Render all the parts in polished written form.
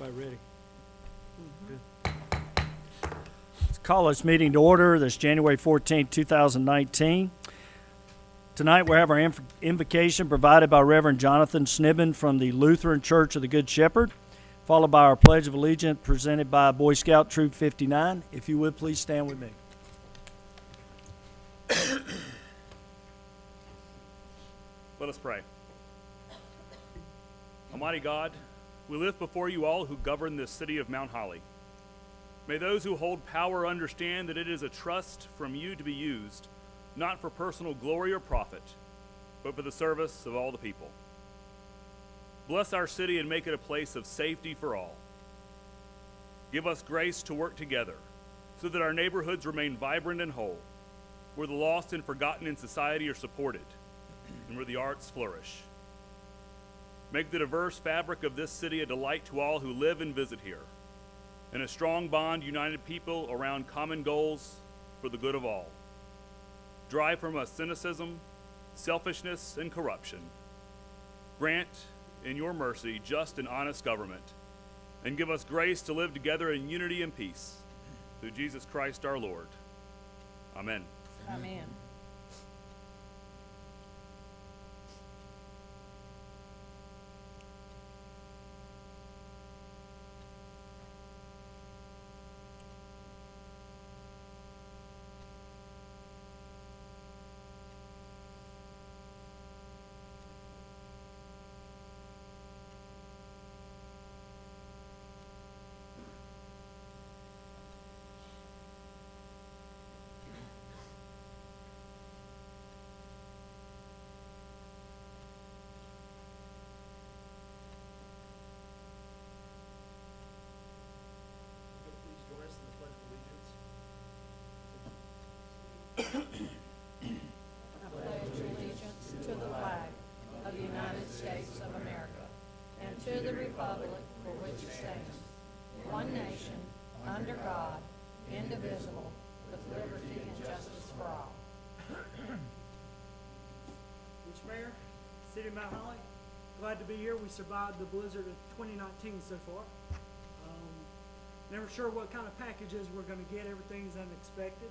Everybody ready? Good. Let's call this meeting to order. This January 14th, 2019. Tonight we have our invocation provided by Reverend Jonathan Snibben from the Lutheran Church of the Good Shepherd, followed by our Pledge of Allegiance presented by Boy Scout Troop 59. If you would, please stand with me. Let us pray. Almighty God, we lift before you all who govern this city of Mount Holly. May those who hold power understand that it is a trust from you to be used, not for personal glory or profit, but for the service of all the people. Bless our city and make it a place of safety for all. Give us grace to work together so that our neighborhoods remain vibrant and whole, where the lost and forgotten in society are supported, and where the arts flourish. Make the diverse fabric of this city a delight to all who live and visit here, and a strong bond united people around common goals for the good of all. Drive from us cynicism, selfishness, and corruption. Grant, in your mercy, just and honest government, and give us grace to live together in unity and peace. Through Jesus Christ our Lord. Amen. Amen. To the republic for which it stands, one nation, under God, indivisible, with liberty and justice for all. Mr. Mayor, City of Mount Holly, glad to be here. We survived the blizzard of 2019 so far. Never sure what kind of packages we're going to get. Everything's unexpected.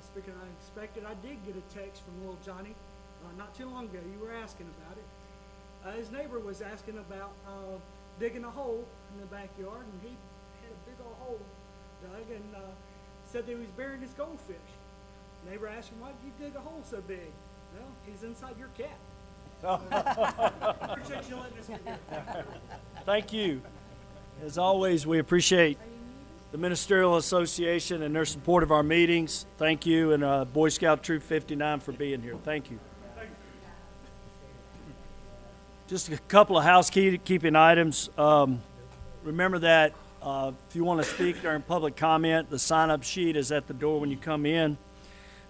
Speaking of unexpected, I did get a text from little Johnny not too long ago. You were asking about it. His neighbor was asking about digging a hole in the backyard, and he had a big old hole dug and said that he was burying his goldfish. Neighbor asked him, why did you dig a hole so big? Well, he's inside your cat. Appreciate you letting us be here. Thank you. As always, we appreciate the Ministerial Association and their support of our meetings. Thank you, and Boy Scout Troop 59 for being here. Thank you. Just a couple of housekeeping items. Remember that if you want to speak during public comment, the sign-up sheet is at the door when you come in.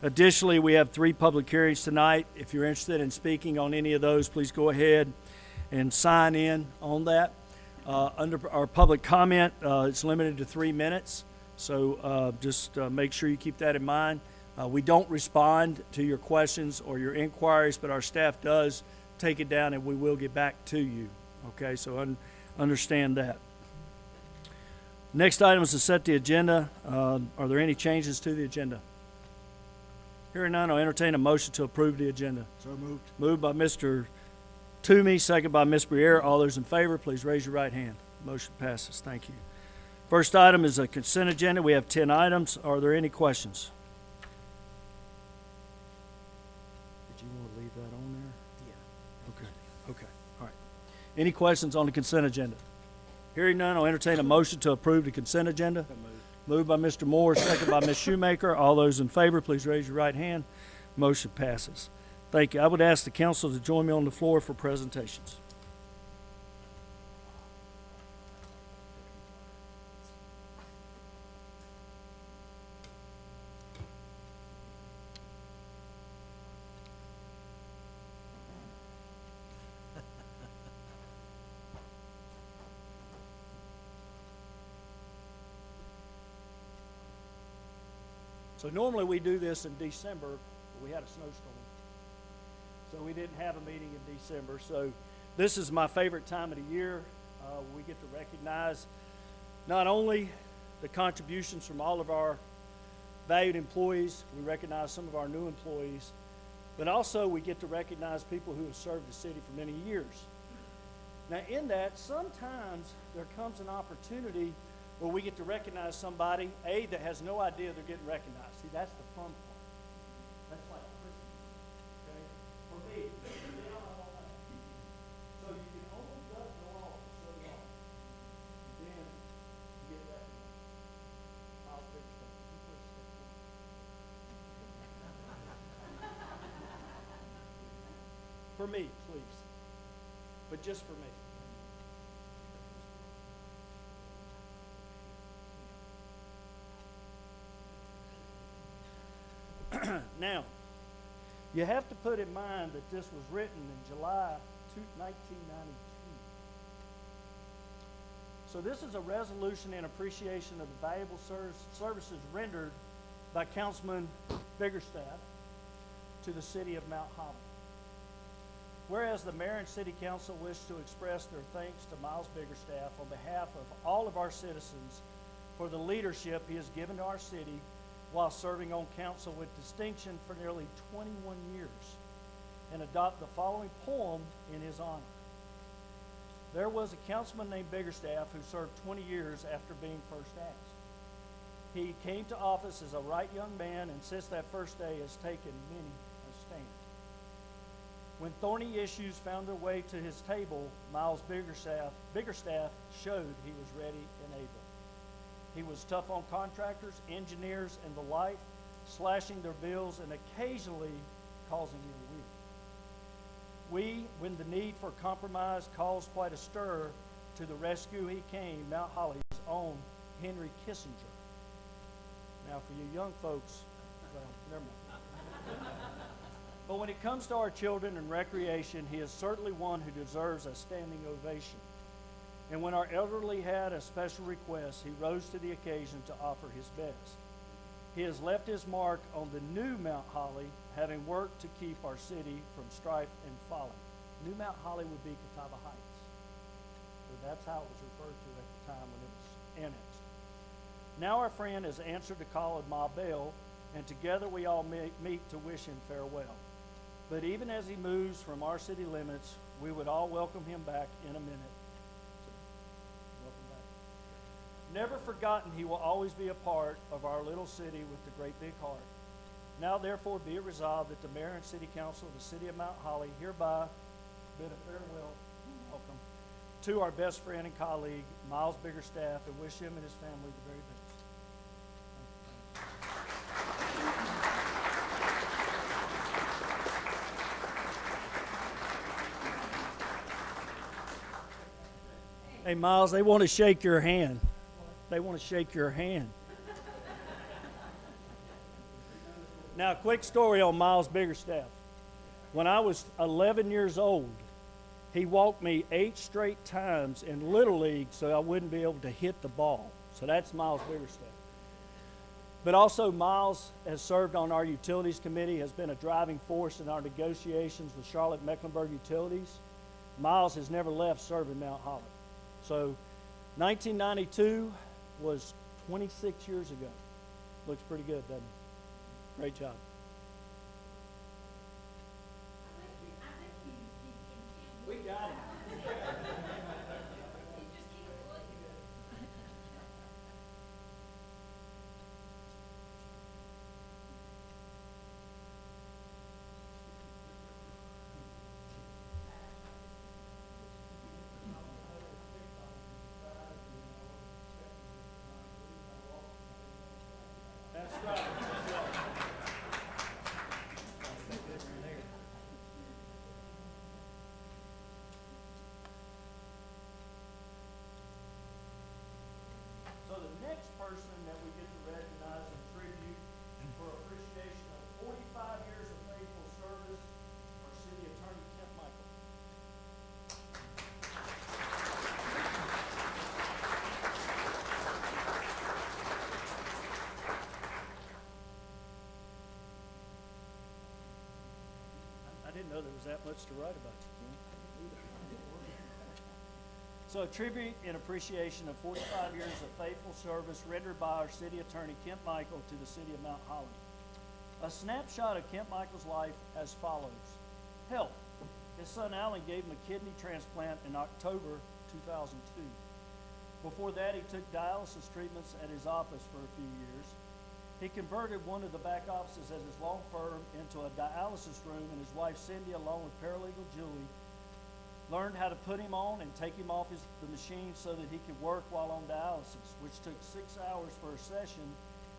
Additionally, we have 3 public hearings tonight. If you're interested in speaking on any of those, please go ahead and sign in on that. Under our public comment, it's limited to 3 minutes, so just make sure you keep that in mind. We don't respond to your questions or your inquiries, but our staff does take it down and we will get back to you. Okay, so understand that. Next item is to set the agenda. Are there any changes to the agenda? Hearing none, I'll entertain a motion to approve the agenda. So moved. Moved by Mr. Toomey, second by Ms. Briere. All those in favor, please raise your right hand. Motion passes. Thank you. First item is a consent agenda. We have 10 items. Are there any questions? Did you want to leave that on there? Okay, all right. Any questions on the consent agenda? Hearing none, I'll entertain a motion to approve the consent agenda. Moved by Mr. Moore, second by Ms. Shoemaker. All those in favor, please raise your right hand. Motion passes. Thank you. I would ask the council to join me on the floor for presentations. So normally we do this in December, but we had a snowstorm. So we didn't have a meeting in December. So this is my favorite time of the year. We get to recognize not only the contributions from all of our valued employees, we recognize some of our new employees, but also we get to recognize people who have served the city for many years. Now in that, sometimes there comes an opportunity where we get to recognize somebody, A, that has no idea they're getting recognized. See, that's the fun part. That's like Christmas, okay? For me, so you can only go along for so long, and then you get recognized. I'll fix that. You push that for me, please. But just for me. Now, you have to put in mind that this was written in July 1992. So this is a resolution in appreciation of the valuable services rendered by Councilman Biggerstaff to the city of Mount Holly. Whereas the mayor and city council wish to express their thanks to Miles Biggerstaff on behalf of all of our citizens for the leadership he has given to our city while serving on council with distinction for nearly 21 years, and adopt the following poem in his honor. There was a councilman named Biggerstaff who served 20 years after being first asked. He came to office as a right young man, and since that first day has taken many a stand. When thorny issues found their way to his table, Miles Biggerstaff showed he was ready and able. He was tough on contractors, engineers, and the like, slashing their bills and occasionally causing ill will. When the need for compromise caused quite a stir, to the rescue he came, Mount Holly's own Henry Kissinger. Now for you young folks, well, never mind. But when it comes to our children and recreation, he is certainly one who deserves a standing ovation. And when our elderly had a special request, he rose to the occasion to offer his best. He has left his mark on the new Mount Holly, having worked to keep our city from strife and folly. New Mount Holly would be Catawba Heights. So that's how it was referred to at the time when it was annexed. Now our friend has answered the call of Ma Bell, and together we all meet to wish him farewell. But even as he moves from our city limits, we would all welcome him back in a minute. Never forgotten, he will always be a part of our little city with the great big heart. Now therefore be it resolved that the mayor and city council of the city of Mount Holly hereby bid a farewell, welcome, to our best friend and colleague, Miles Biggerstaff, and wish him and his family the very best. Hey, Miles, they want to shake your hand. They want to shake your hand. Now, a quick story on Miles Biggerstaff. When I was 11 years old, he walked me 8 straight times in Little League so I wouldn't be able to hit the ball. So that's Miles Biggerstaff. But also, Miles has served on our utilities committee, has been a driving force in our negotiations with Charlotte Mecklenburg Utilities. Miles has never left serving Mount Holly. So 1992 was 26 years ago. Looks pretty good, doesn't it? Great job. We got him. That's right. So the next person that we get to recognize and tribute for appreciation of 45 years of faithful service, our city attorney, Tim Michael. I didn't know there was that much to write about you, Tim. So a tribute in appreciation of 45 years of faithful service rendered by our city attorney, Kent Michael, to the city of Mount Holly. A snapshot of Kent Michael's life as follows. Health. His son Alan gave him a kidney transplant in October 2002. Before that, he took dialysis treatments at his office for a few years. He converted one of the back offices at his law firm into a dialysis room, and his wife Cindy, along with paralegal Julie, learned how to put him on and take him off the machine so that he could work while on dialysis, which took 6 hours for a session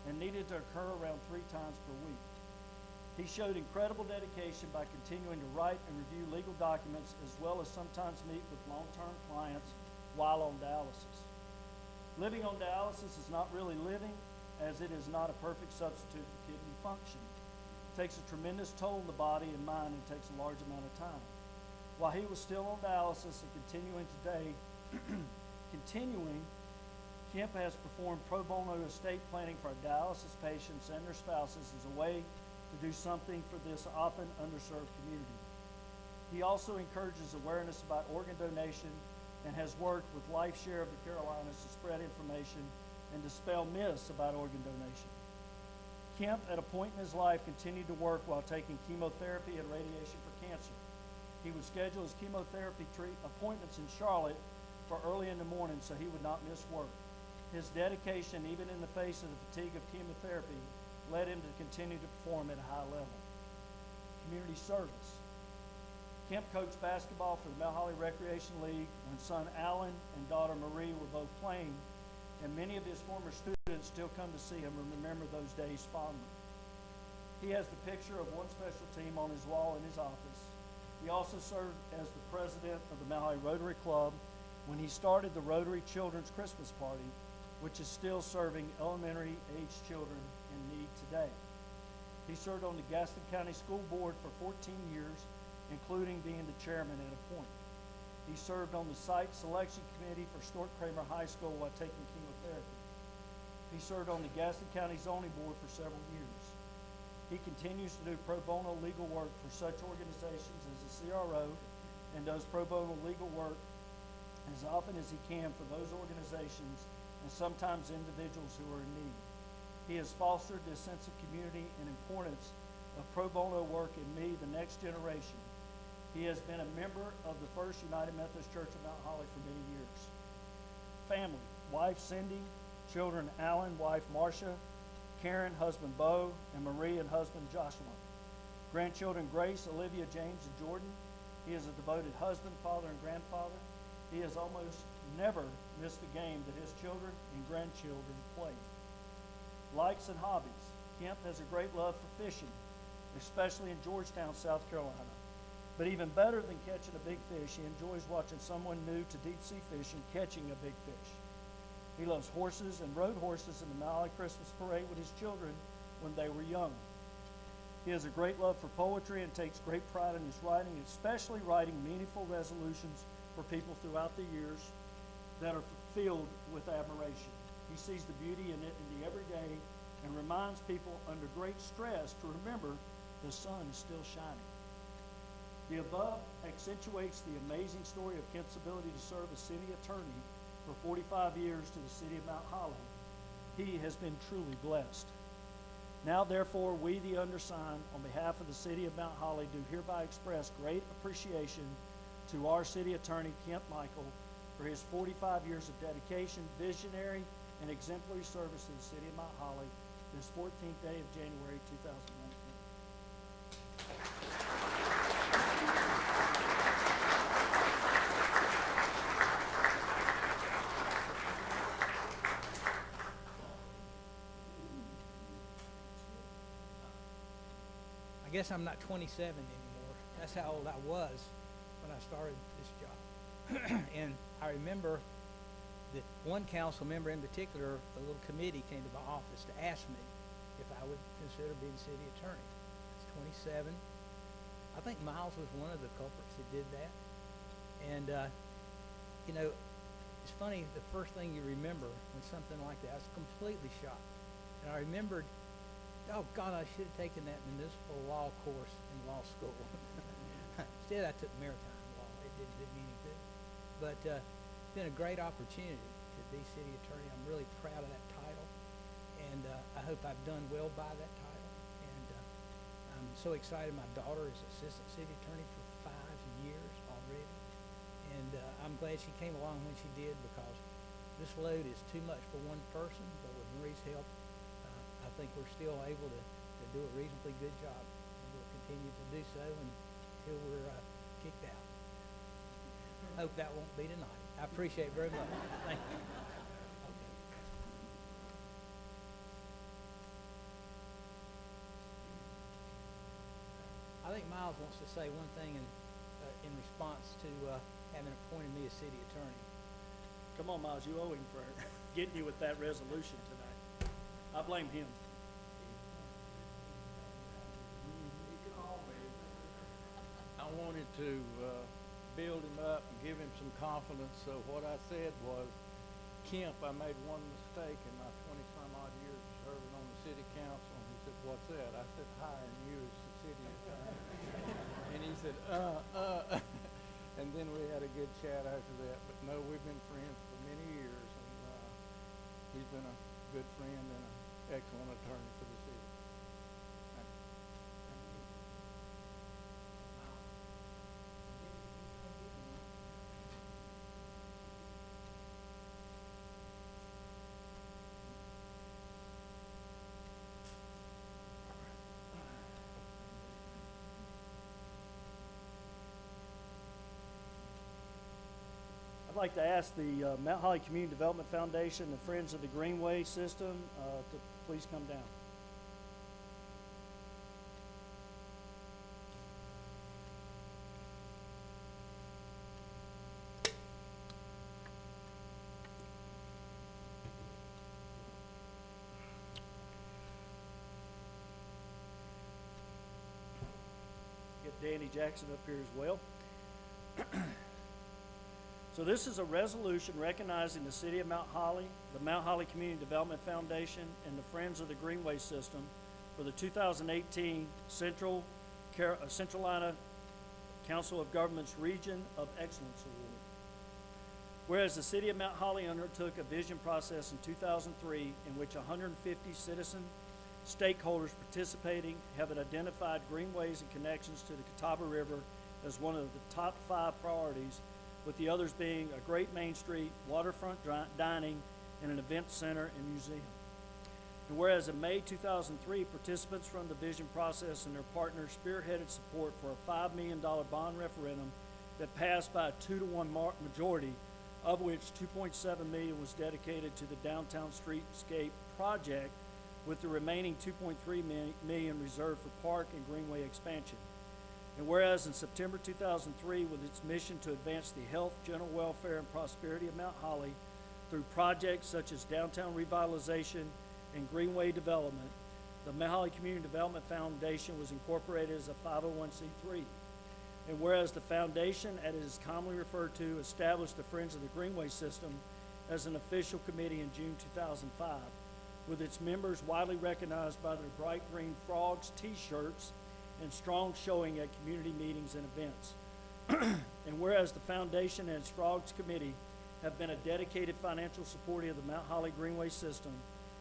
and needed to occur around 3 times per week. He showed incredible dedication by continuing to write and review legal documents, as well as sometimes meet with long-term clients while on dialysis. Living on dialysis is not really living, as it is not a perfect substitute for kidney function. It takes a tremendous toll on the body and mind and takes a large amount of time. While he was still on dialysis and continuing today, Kemp has performed pro bono estate planning for our dialysis patients and their spouses as a way to do something for this often underserved community. He also encourages awareness about organ donation and has worked with LifeShare of the Carolinas to spread information and dispel myths about organ donation. Kemp, at a point in his life, continued to work while taking chemotherapy and radiation for cancer. He would schedule his chemotherapy appointments in Charlotte for early in the morning so he would not miss work. His dedication, even in the face of the fatigue of chemotherapy, led him to continue to perform at a high level. Community service. Kemp coached basketball for the Mount Holly Recreation League when son Alan and daughter Marie were both playing, and many of his former students still come to see him and remember those days fondly. He has the picture of one special team on his wall in his office. He also served as the president of the Mount Holly Rotary Club when he started the Rotary Children's Christmas Party, which is still serving elementary-aged children in need today. He served on the Gaston County School Board for 14 years, including being the chairman at a point. He served on the site selection committee for Stuart Kramer High School while taking chemotherapy. He served on the Gaston County Zoning Board for several years. He continues to do pro bono legal work for such organizations as the CRO and does pro bono legal work as often as he can for those organizations and sometimes individuals who are in need. He has fostered this sense of community and importance of pro bono work in me, the next generation. He has been a member of the First United Methodist Church of Mount Holly for many years. Family, wife Cindy, children Alan, wife Marcia, Karen, husband Bo, and Marie and husband Joshua. Grandchildren Grace, Olivia, James, and Jordan. He is a devoted husband, father, and grandfather. He has almost never missed a game that his children and grandchildren play. Likes and hobbies. Kemp has a great love for fishing, especially in Georgetown, South Carolina. But even better than catching a big fish, he enjoys watching someone new to deep sea fishing catching a big fish. He loves horses and rode horses in the Mount Holly Christmas Parade with his children when they were young. He has a great love for poetry and takes great pride in his writing, especially writing meaningful resolutions for people throughout the years that are filled with admiration. He sees the beauty in it in the everyday and reminds people under great stress to remember the sun is still shining. The above accentuates the amazing story of Kemp's ability to serve as city attorney for 45 years to the city of Mount Holly. He has been truly blessed. Now, therefore, we, the undersigned, on behalf of the city of Mount Holly, do hereby express great appreciation to our city attorney, Kemp Michael, for his 45 years of dedication, visionary, and exemplary service to the city of Mount Holly this 14th day of January 2019. I guess I'm not 27 anymore. That's how old I was when I started this job. And I remember that one council member in particular, a little committee came to my office to ask me if I would consider being city attorney. I was 27. I think Miles was one of the culprits that did that. And, you know, it's funny, the first thing you remember when something like that, I was completely shocked. And I remembered, oh God, I should have taken that municipal law course in law school. Instead, I took maritime law. It didn't mean anything. But It's been a great opportunity to be city attorney. I'm really proud of that title, and I hope I've done well by that title. And I'm so excited. My daughter is assistant city attorney for 5 years already, and I'm glad she came along when she did, because this load is too much for one person. But with Marie's help, I think we're still able to do a reasonably good job, and we'll continue to do so until we're kicked out. Hope that won't be tonight. I appreciate it very much. Thank you. Okay. I think Miles wants to say one thing in response to having appointed me as city attorney. Come on, Miles, you owe him for getting you with that resolution tonight. I blame him. I wanted to build him up and give him some confidence. So what I said was, Kemp, I made one mistake in my 20-some odd years of serving on the city council. And he said, what's that? I said, hiring you as the city attorney. And he said, And then we had a good chat after that. But no, we've been friends for many years, and he's been a good friend and an excellent attorney for the city. Thank you. I'd like to ask the Mount Holly Community Development Foundation, the Friends of the Greenway System, to please come down. Get Danny Jackson up here as well. So this is a resolution recognizing the City of Mount Holly, the Mount Holly Community Development Foundation, and the Friends of the Greenway System for the 2018 Central Carolina Council of Governments Region of Excellence Award. Whereas the City of Mount Holly undertook a vision process in 2003 in which 150 citizen stakeholders participating have identified greenways and connections to the Catawba River as one of the top 5 priorities, with the others being a great Main Street, waterfront dining, and an event center and museum. And whereas in May 2003, participants from the vision process and their partners spearheaded support for a $5 million bond referendum that passed by a 2-to-1 majority, of which $2.7 million was dedicated to the downtown streetscape project, with the remaining $2.3 million reserved for park and greenway expansion. And whereas in September 2003, with its mission to advance the health, general welfare, and prosperity of Mount Holly through projects such as downtown revitalization and greenway development, the Mount Holly Community Development Foundation was incorporated as a 501c3. And whereas the foundation, as it is commonly referred to, established the Friends of the Greenway System as an official committee in June 2005, with its members widely recognized by their bright green frogs t-shirts and strong showing at community meetings and events. And whereas the foundation and its Frogs Committee have been a dedicated financial supporter of the Mount Holly Greenway System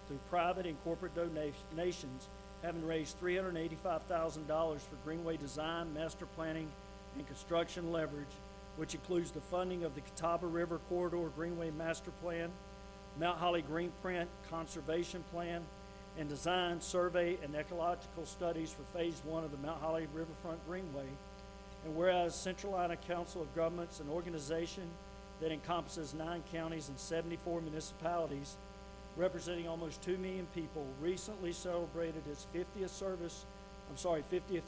through private and corporate donations, having raised $385,000 for greenway design, master planning, and construction leverage, which includes the funding of the Catawba River Corridor Greenway Master Plan, Mount Holly Greenprint Conservation Plan, and design, survey, and ecological studies for Phase 1 of the Mount Holly Riverfront Greenway. And whereas Central Carolina Council of Governments, an organization that encompasses 9 counties and 74 municipalities, representing almost 2 million people, recently celebrated its 50th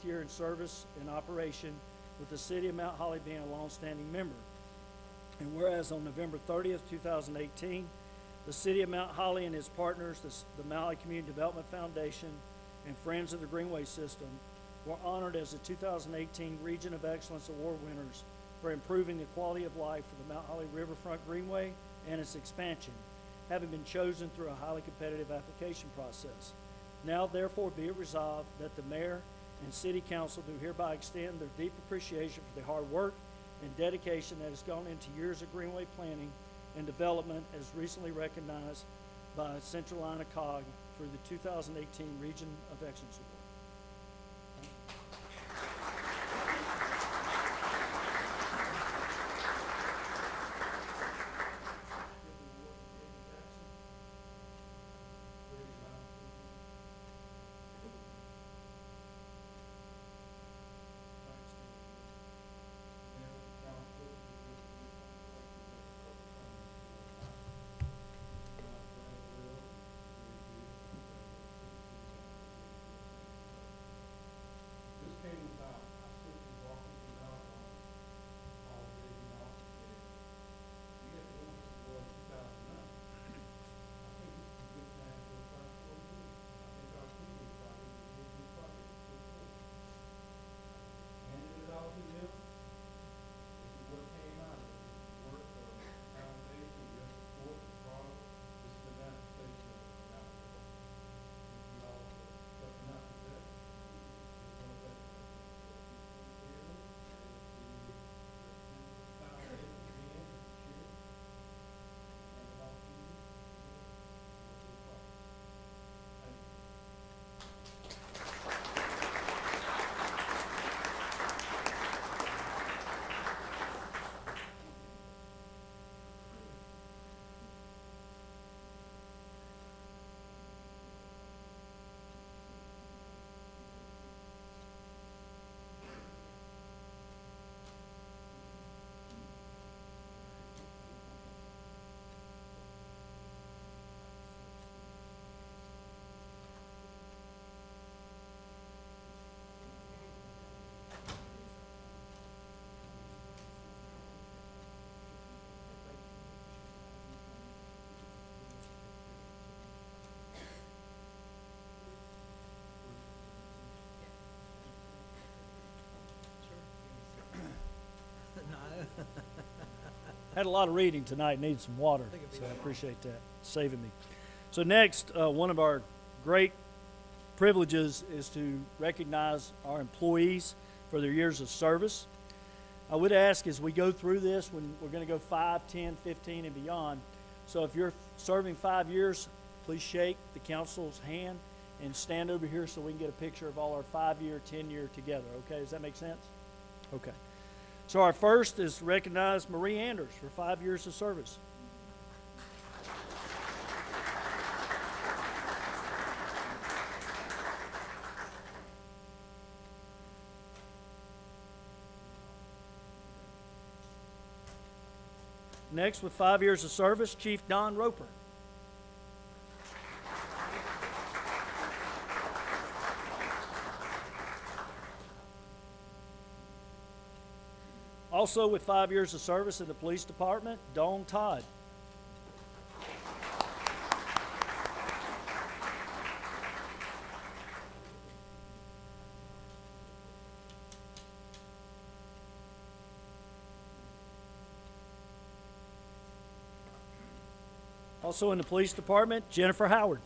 year in service and operation, with the City of Mount Holly being a longstanding member. And whereas on November 30th, 2018, the City of Mount Holly and its partners, the Mount Holly Community Development Foundation and Friends of the Greenway System, were honored as the 2018 Region of Excellence Award winners for improving the quality of life for the Mount Holly Riverfront Greenway and its expansion, having been chosen through a highly competitive application process. Now, therefore, be it resolved that the Mayor and City Council do hereby extend their deep appreciation for the hard work and dedication that has gone into years of greenway planning and Development as recently recognized by Central Line COG for the 2018 Region of Excellence Award. Had a lot of reading tonight, need some water, so I appreciate that, saving me. So next, one of our great privileges is to recognize our employees for their years of service. I would ask as we go through this, when we're going to go 5, 10, 15, and beyond, so if you're serving 5 years, please shake the council's hand and stand over here so we can get a picture of all our 5-year, 10-year together, okay? Does that make sense? Okay. So our first is recognize Marie Anders for 5 years of service. Next, with 5 years of service, Chief Don Roper. Also with 5 years of service in the police department, Dawn Todd. Also in the police department, Jennifer Howard.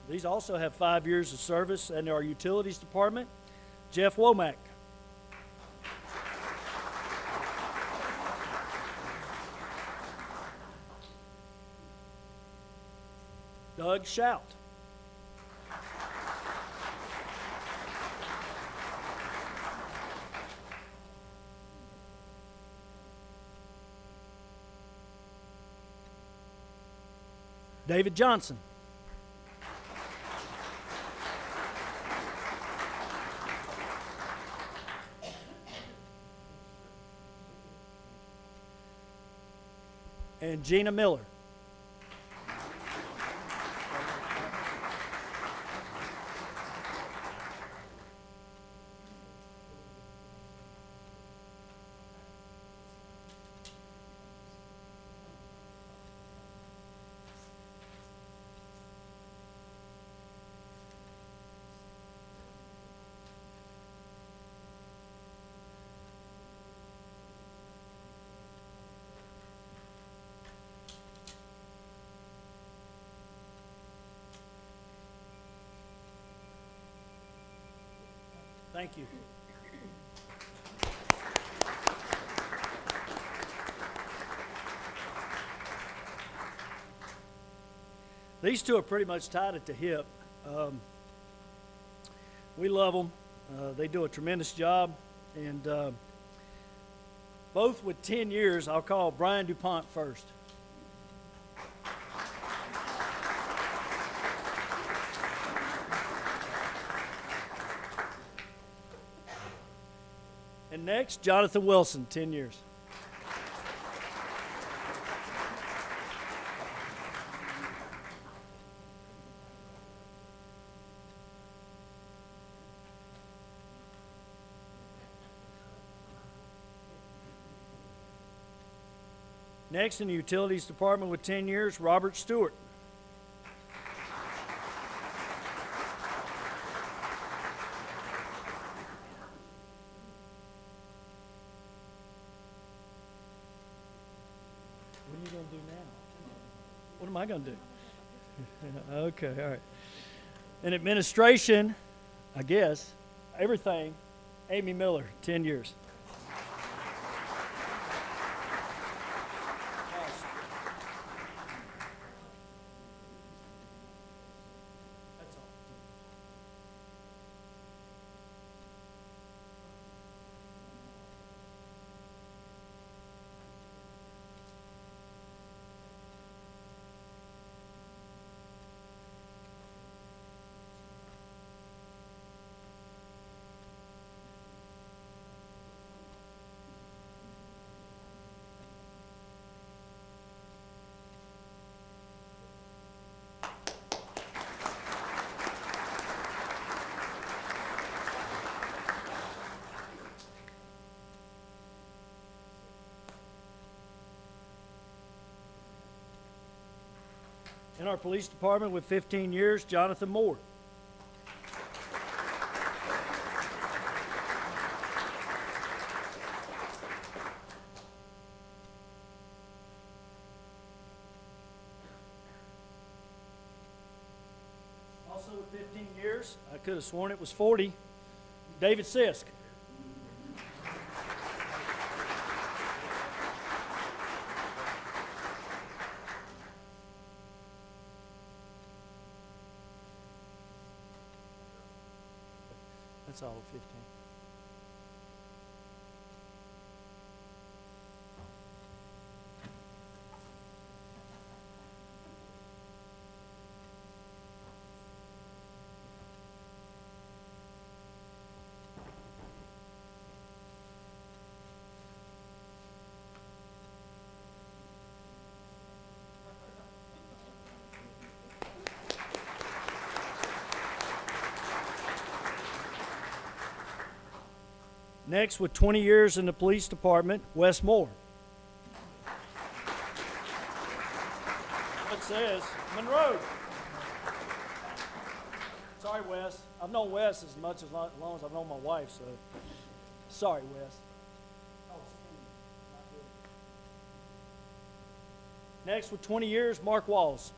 These also have 5 years of service in our utilities department, Jeff Womack. Doug Shout. David Johnson. And Gina Miller. Thank you. These two are pretty much tied at the hip. We love them. They do a tremendous job. And both with 10 years, I'll call Bryan DuPont first. And next, Jonathan Wilson, 10 years. Next, in the Utilities Department with 10 years, Robert Stewart. What are you going to do now? What am I going to do? Okay, all right. In administration, I guess, everything, Amy Miller, 10 years. In our police department with 15 years, Jonathan Moore. Also with 15 years, I could have sworn it was 40, David Sisk. That's all, 15. Next, with 20 years in the police department, Wes Moore. It says Monroe. Sorry, Wes. I've known Wes as long as I've known my wife, so sorry, Wes. Next, with 20 years, Mark Walls.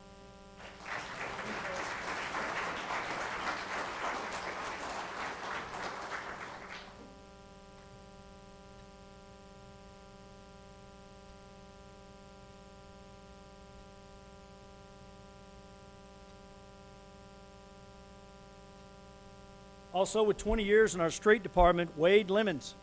Also with 20 years in our street department, Wade Lemons.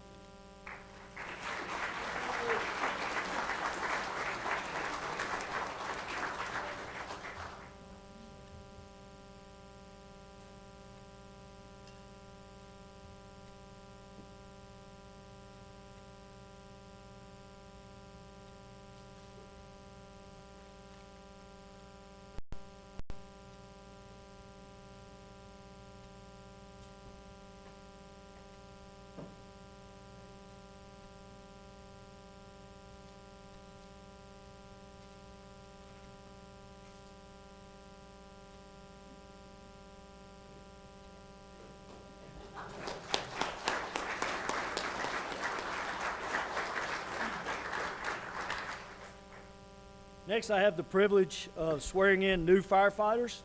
Next, I have the privilege of swearing in new firefighters.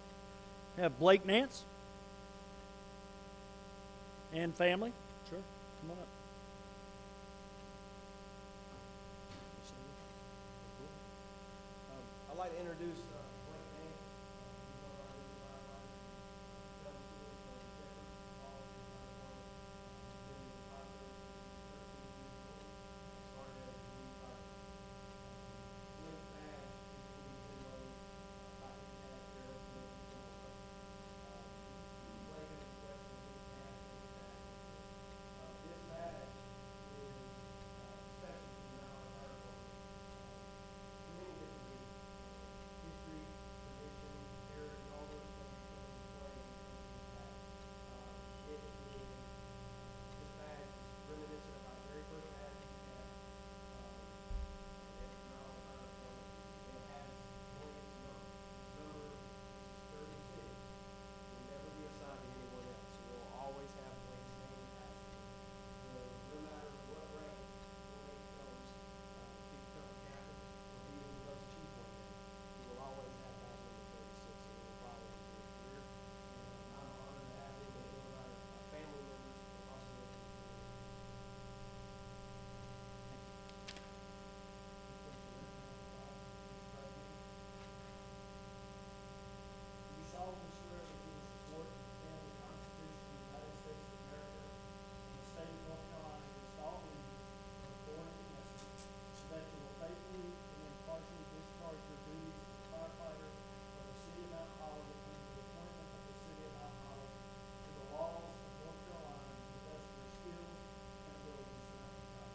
I have Blake Nance and family. come on up. I'd like to introduce Blake Nance. He's one of our new firefighters. Comes to us from Shepherd, all of his fire department. Been in the fire service since he was 13 years old. Started as a new firefighter. Blake's badge is going to be pinned by his task there up there in the corner. Blake has requested his badge and his task. This badge is special to the Mount Holly Fire Department. For many different reasons. History, tradition, heritage, all those things come into play when it comes to this badge. This badge is reminiscent of our very first badge we had at the Mount Holly Fire Department. It has Blake's number. His number is 36. Will never be assigned to anyone else. So we'll always have Blake's name attached to it. So no matter what rank Blake comes, if he becomes a captain or he even becomes a chief one day, he will always have badge number 36 and it will follow him through his career. And I'm honored to have him as one of our family members and also as his employee. Do you solemnly swear that you will support and defend the Constitution of the United States of America and the state of North Carolina against all enemies, both foreign and domestic, so that you will faithfully and impartially discharge your duties as a firefighter for the city of Mount Holly under the appointment of the city of Mount Holly to the laws of North Carolina to the best of your skills and abilities, so help you God?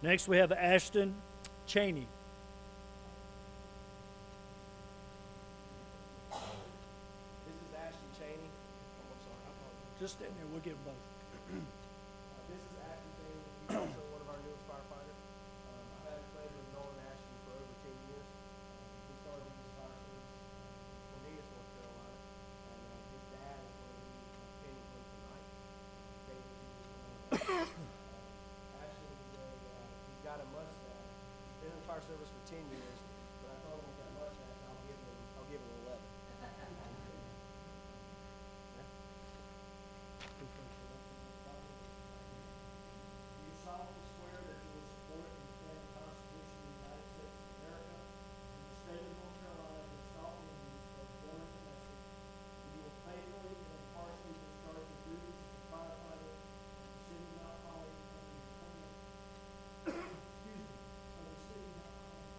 Next, we have Ashton Cheney. This is Ashton Cheney. Oh, I'm sorry, I apologize. Just stand there, we'll give them both. This is Ashton Cheney. He's also one of our newest firefighters. I've had the pleasure of knowing Ashton for over 10 years. He started with his fire service in Cornelius, North Carolina, and his dad is going to be pinning him tonight. David, he was one of them. Ashton is he's got a mustache. He's been in the fire service for 10 years, but I told him he's got a mustache, I'll give him 11. Do you solemnly swear that you will support and defend the Constitution of the United States of America and the state of North Carolina against all enemies, both foreign and domestic, and you will faithfully and impartially discharge your duties as a firefighter of the city of Mount Holly under the appointment, of the city of Mount Holly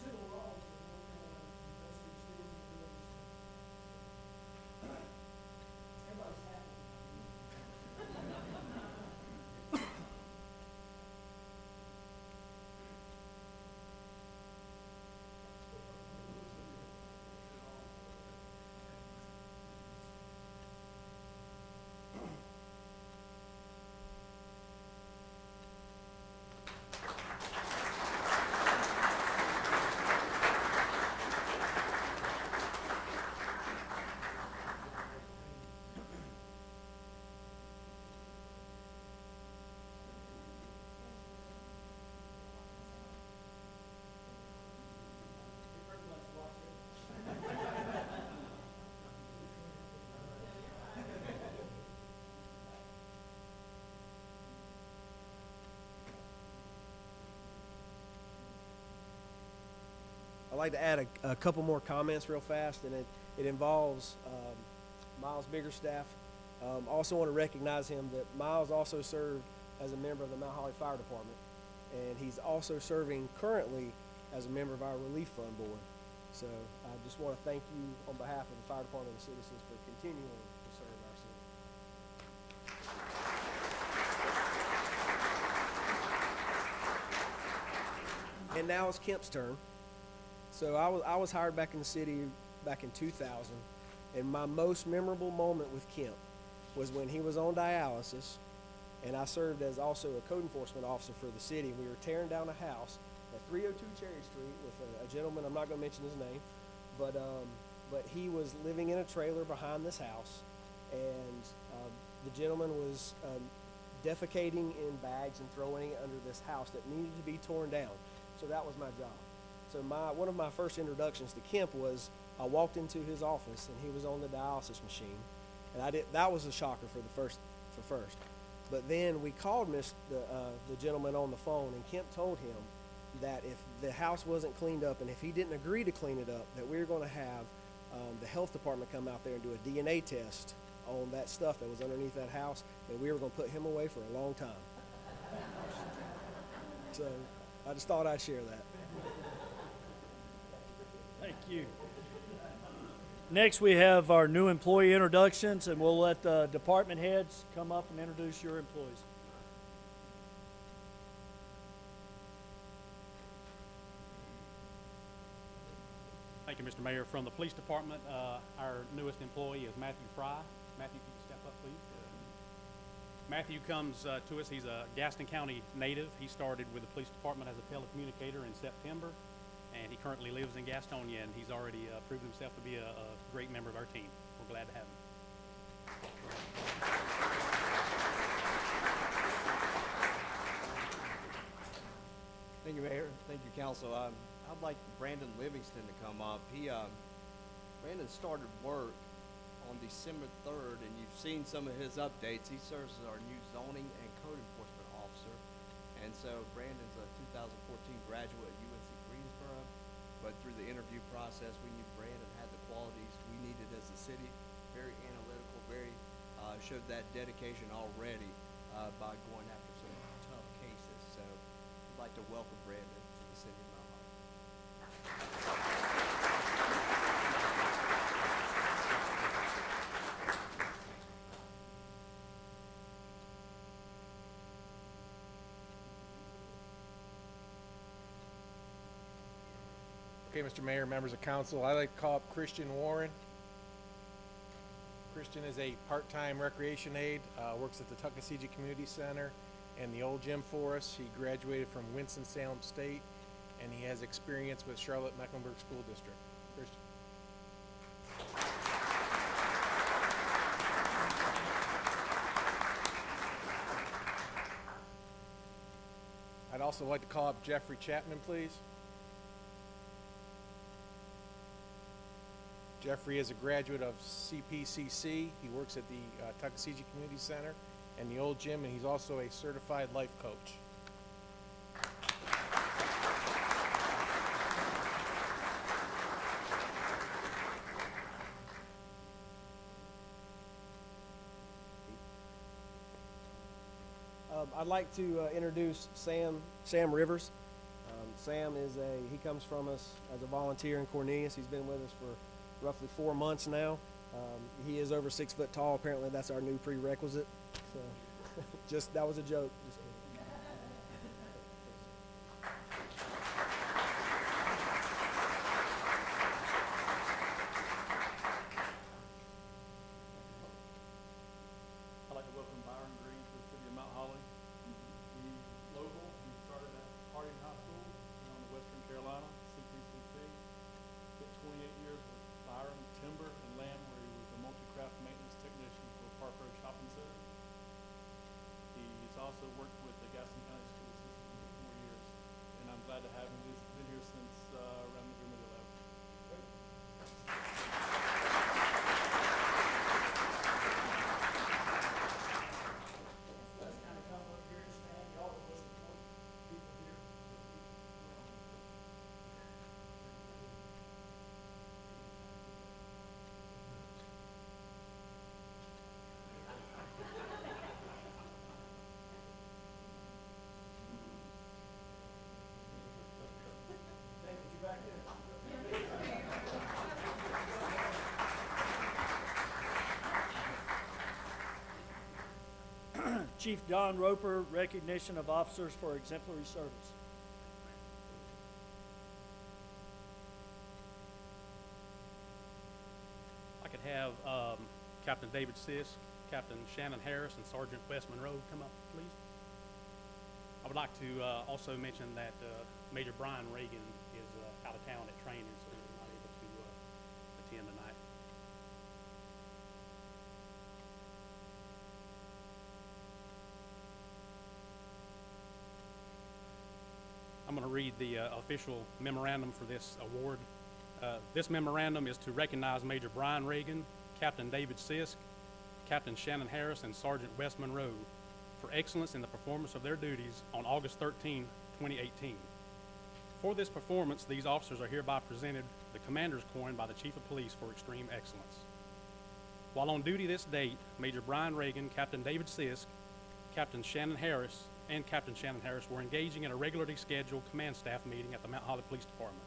to the laws of North Carolina to the best of your skills and abilities. Everybody's happy. I'd like to add a couple more comments real fast, and it involves Miles Biggerstaff. Also want to recognize him that Miles also served as a member of the Mount Holly Fire Department, and he's also serving currently as a member of our Relief Fund Board. So I just want to thank you on behalf of the fire department and citizens for continuing to serve our city. And And now it's Kemp's turn. So I was hired back in the city back in 2000, and my most memorable moment with Kemp was when he was on dialysis, and I served as also a code enforcement officer for the city. We were tearing down a house at 302 Cherry Street with a gentleman, I'm not going to mention his name, but he was living in a trailer behind this house, and the gentleman was defecating in bags and throwing it under this house that needed to be torn down. So that was my job. So one of my first introductions to Kemp was I walked into his office and he was on the dialysis machine, and that was a shocker for first. But then we called the gentleman on the phone, and Kemp told him that if the house wasn't cleaned up and if he didn't agree to clean it up, that we were going to have the health department come out there and do a DNA test on that stuff that was underneath that house, and we were going to put him away for a long time. So I just thought I'd share that. Thank you. Next, we have our new employee introductions, and we'll let the department heads come up and introduce your employees. Thank you, Mr. Mayor. From the police department, our newest employee is Matthew Fry. Matthew, can you step up, please? Matthew comes to us. He's a Gaston County native. He started with the police department as a telecommunicator in September, and he currently lives in Gastonia, and he's already proven himself to be a great member of our team. We're glad to have him. Thank you, Mayor. Thank you, Council. I'd like Brandon Livingston to come up. Brandon started work on December 3rd, and you've seen some of his updates. He serves as our new zoning and code enforcement officer. And so Brandon's a 2014 graduate at UNC Greensboro, but through the interview process, we knew Brandon had the qualities we needed as a city. Very analytical, showed that dedication already by going after some tough cases. So I'd like to welcome Brandon to the city of Mount Holly. Okay, Mr. Mayor, members of council, I'd like to call up Christian Warren. Christian is a part-time recreation aide, works at the Tuckasegee Community Center and the old gym for us. He graduated from Winston-Salem State, and he has experience with Charlotte-Mecklenburg School District. Christian. I'd also like to call up Jeffrey Chapman, please. Jeffrey is a graduate of CPCC. He works at the Tuckasegee Community Center and the old gym, and he's also a certified life coach. I'd like to introduce Sam Rivers. Sam he comes from us as a volunteer in Cornelius. He's been with us for roughly 4 months now. He is over 6 foot tall. Apparently that's our new prerequisite. So that was a joke. Just kidding. I'd like to welcome Byron Green to the city of Mount Holly. He's local. He started at Harding High School in Western Carolina, CPCC. Spent 28 years with Byron Timber and Land, where he was a multi-craft maintenance technician for Park Road Shopping Center. He's also worked with the Gaston County School System for 4 years, and I'm glad to have him. He's been here since around November the 11th. Let's kind of come up here and stand. Y'all are the most important people here. Thank you back there. Chief Don Roper, recognition of officers for exemplary service. Captain David Sisk, Captain Shannon Harris, and Sergeant Wes Monroe come up, please. I would like to also mention that Major Bryan Reagan is out of town at training, so he's not able to attend tonight. I'm going to read the official memorandum for this award. This memorandum is to recognize Major Bryan Reagan, Captain David Sisk, Captain Shannon Harris, and Sergeant Wes Monroe for excellence in the performance of their duties on August 13, 2018. For this performance, these officers are hereby presented the Commander's Coin by the Chief of Police for extreme excellence. While on duty this date, Major Bryan Reagan, Captain David Sisk, Captain Shannon Harris, and Captain Shannon Harris were engaging in a regularly scheduled command staff meeting at the Mount Holly Police Department.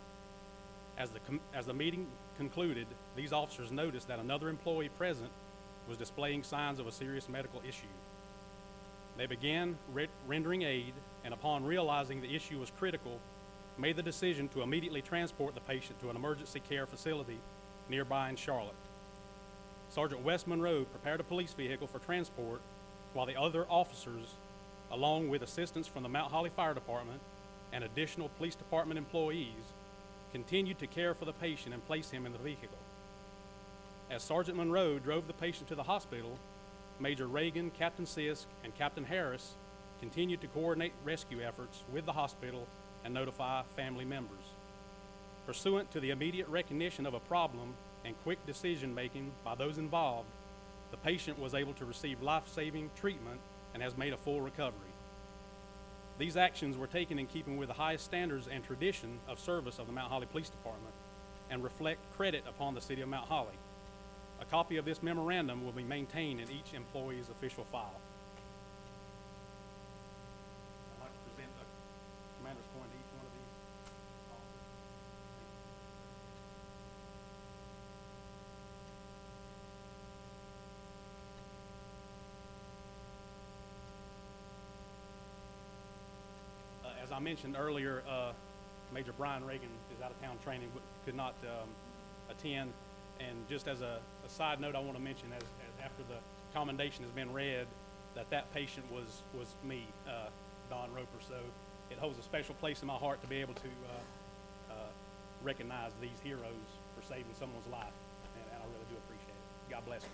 As the meeting concluded, these officers noticed that another employee present was displaying signs of a serious medical issue. They began rendering aid, and upon realizing the issue was critical, made the decision to immediately transport the patient to an emergency care facility nearby in Charlotte. Sergeant Wes Monroe prepared a police vehicle for transport, while the other officers, along with assistance from the Mount Holly Fire Department and additional police department employees, continued to care for the patient and place him in the vehicle. As Sergeant Monroe drove the patient to the hospital, Major Reagan, Captain Sisk, and Captain Harris continued to coordinate rescue efforts with the hospital and notify family members. Pursuant to the immediate recognition of a problem and quick decision-making by those involved, the patient was able to receive life-saving treatment and has made a full recovery. These actions were taken in keeping with the highest standards and tradition of service of the Mount Holly Police Department and reflect credit upon the City of Mount Holly. A copy of this memorandum will be maintained in each employee's official file. I'd like to present the Commander's Coin to each one of these officers. As I mentioned earlier, Major Bryan Reagan is out of town training, could not attend. And just as a side note, I want to mention, as after the commendation has been read, that patient was me, Don Roper. So it holds a special place in my heart to be able to recognize these heroes for saving someone's life, and I really do appreciate it. God bless you.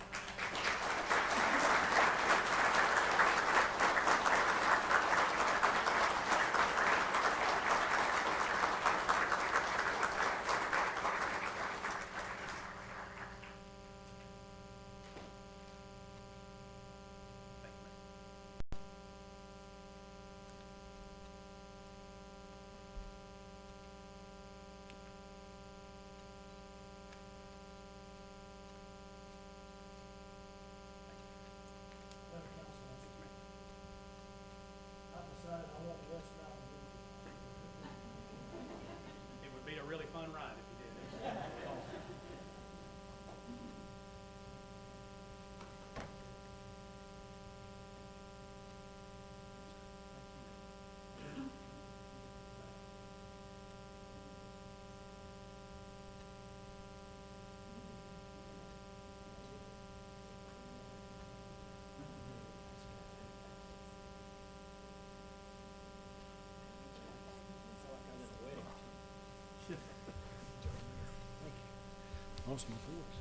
It would be a really fun ride if you did. Lost my voice.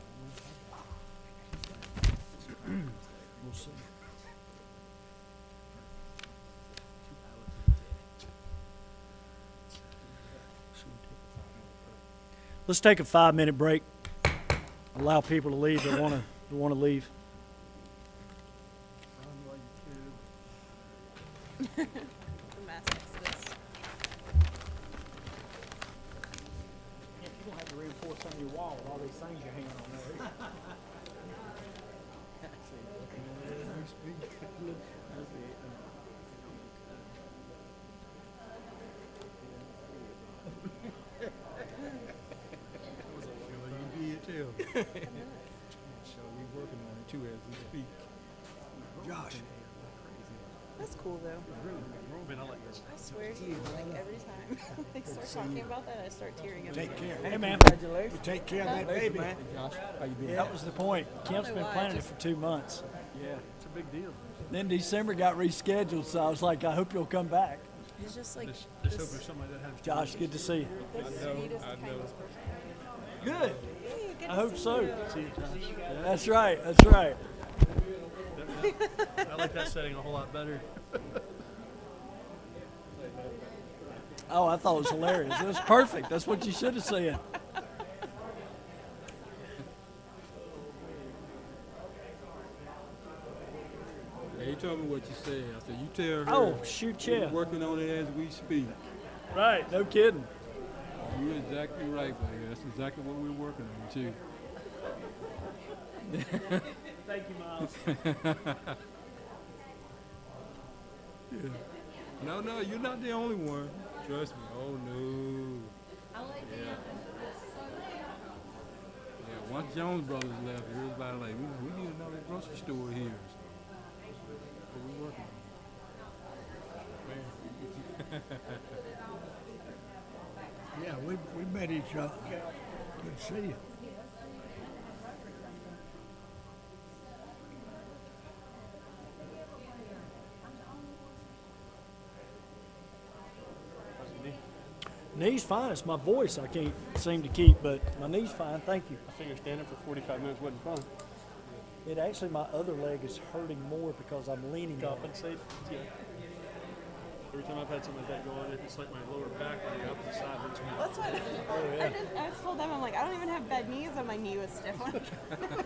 We'll see. Let's take a 5-minute break. Allow people to leave that want to leave. You don't have to reinforce on your wall with all these things you're hanging on there. Josh. That's cool though. I swear to you, like every time they start talking about that, I start tearing up. Take care. Hey, man. Congratulations. Take care of that baby. Josh, how you doing? That was the point. Kemp's been why, planning it just- for 2 months. Yeah, it's a big deal. Then December got rescheduled, so I was like, I hope you'll come back. It's just like Just this, hoping something like that happens. Josh, good to see you. the sweetest, kindest person. Good. Hey, good I to hope see so. you. See you, Josh. That's right. That's right. I like that setting a whole lot better. Oh, I thought it was hilarious. It was perfect. That's what you should have said. Yeah, he told me what you said. I said, you tell her. Oh, shoot, yeah. We're working on it as we speak. Right. No kidding. You're exactly right, buddy. That's exactly what we're working on, too. Thank you, Miles. Yeah. No, you're not the only one. Trust me. Oh, no. Yeah. Yeah, once Jones Brothers left, everybody like, we need another grocery store here. So we're working on it. Yeah, we met each other. Good to see you. Knee's fine. It's my voice I can't seem to keep, but my knee's fine. Thank you. I figured standing for 45 minutes wasn't fun. It actually, my other leg is hurting more because I'm leaning on it. Compensate. Yeah. Every time I've had something like that go on, it's like my lower back on the opposite side hurts me. That's what I told them. I'm like, I don't even have bad knees, and my knee was stiff.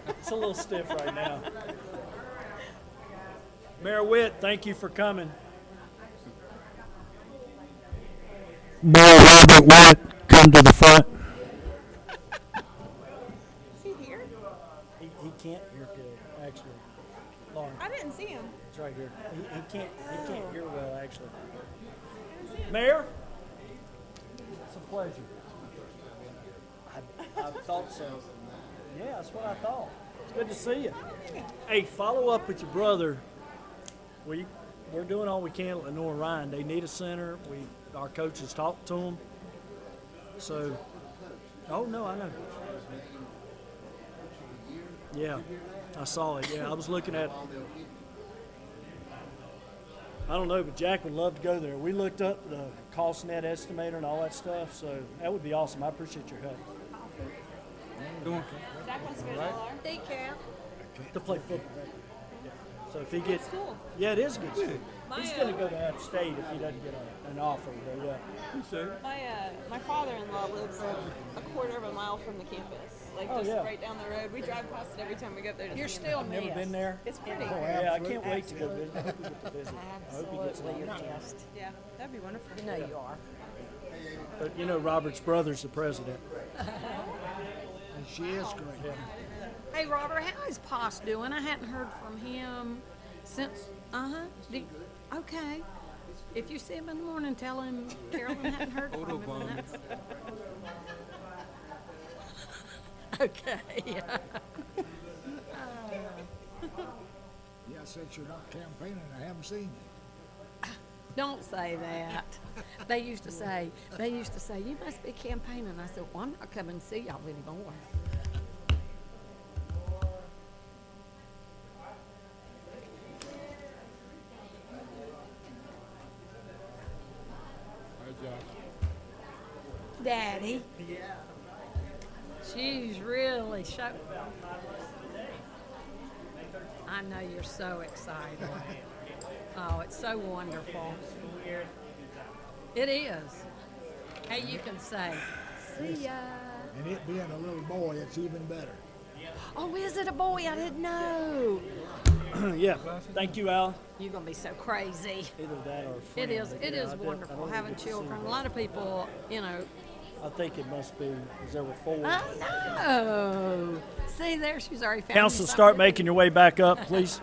It's a little stiff right now. Mayor Witt, thank you for coming. Mayor Robert Witt, come to the front. Is he here? He can't hear good, actually. Lauren, I didn't see him. it's right here. He can't hear well, actually. Mayor, it's a pleasure. I thought so. Yeah, that's what I thought. It's good to see you. Hey, follow up with your brother. We're doing all we can at Lenore Ryan. They need a center. Our coaches talked to them. So, oh no, I know. Yeah, I saw it. Yeah, I was looking at. I don't know, but Jack would love to go there. We looked up the cost net estimator and all that stuff, so that would be awesome. I appreciate your help. Zach wants to go to LR. They can. To play football. Yeah. So if he gets, School. yeah, it is a good school. My, He's going to go to App State if he doesn't get an offer. But yeah. My father-in-law lives a quarter of a mile from the campus, like Oh, just yeah. right down the road. We drive past it every time we go up there. You're still I've never missed. been there. It's pretty. Oh, yeah, I can't wait to go visit. I hope we get to visit. I hope he gets Absolutely, along. you're missed. Yeah, that'd be wonderful. You know you are. But you know, Robert's brother's the president. And she is great. Hey, Robert, how is Poss doing? I hadn't heard from him since, okay. If you see him in the morning, tell him Carolyn hadn't heard from him. and that's- Okay. Yeah, since you're not campaigning, I haven't seen you. Don't say that. They used to say, you must be campaigning. I said, well, I'm not coming to see y'all anymore. Hi, Josh. Daddy. Yeah. She's really I know you're so excited. Oh, it's so wonderful. It is. Hey, you can say, see ya. And it being a little boy, it's even better. Oh, is it a boy? I didn't know. Yeah. Thank you, Al. You're gonna be so crazy. Either that or a friend. It is. but It yeah, is I don't wonderful really having get to see children. A that. lot of people, I think it must be, because there were 4. I know. See there, she's already found. Council, something. start making your way back up, please.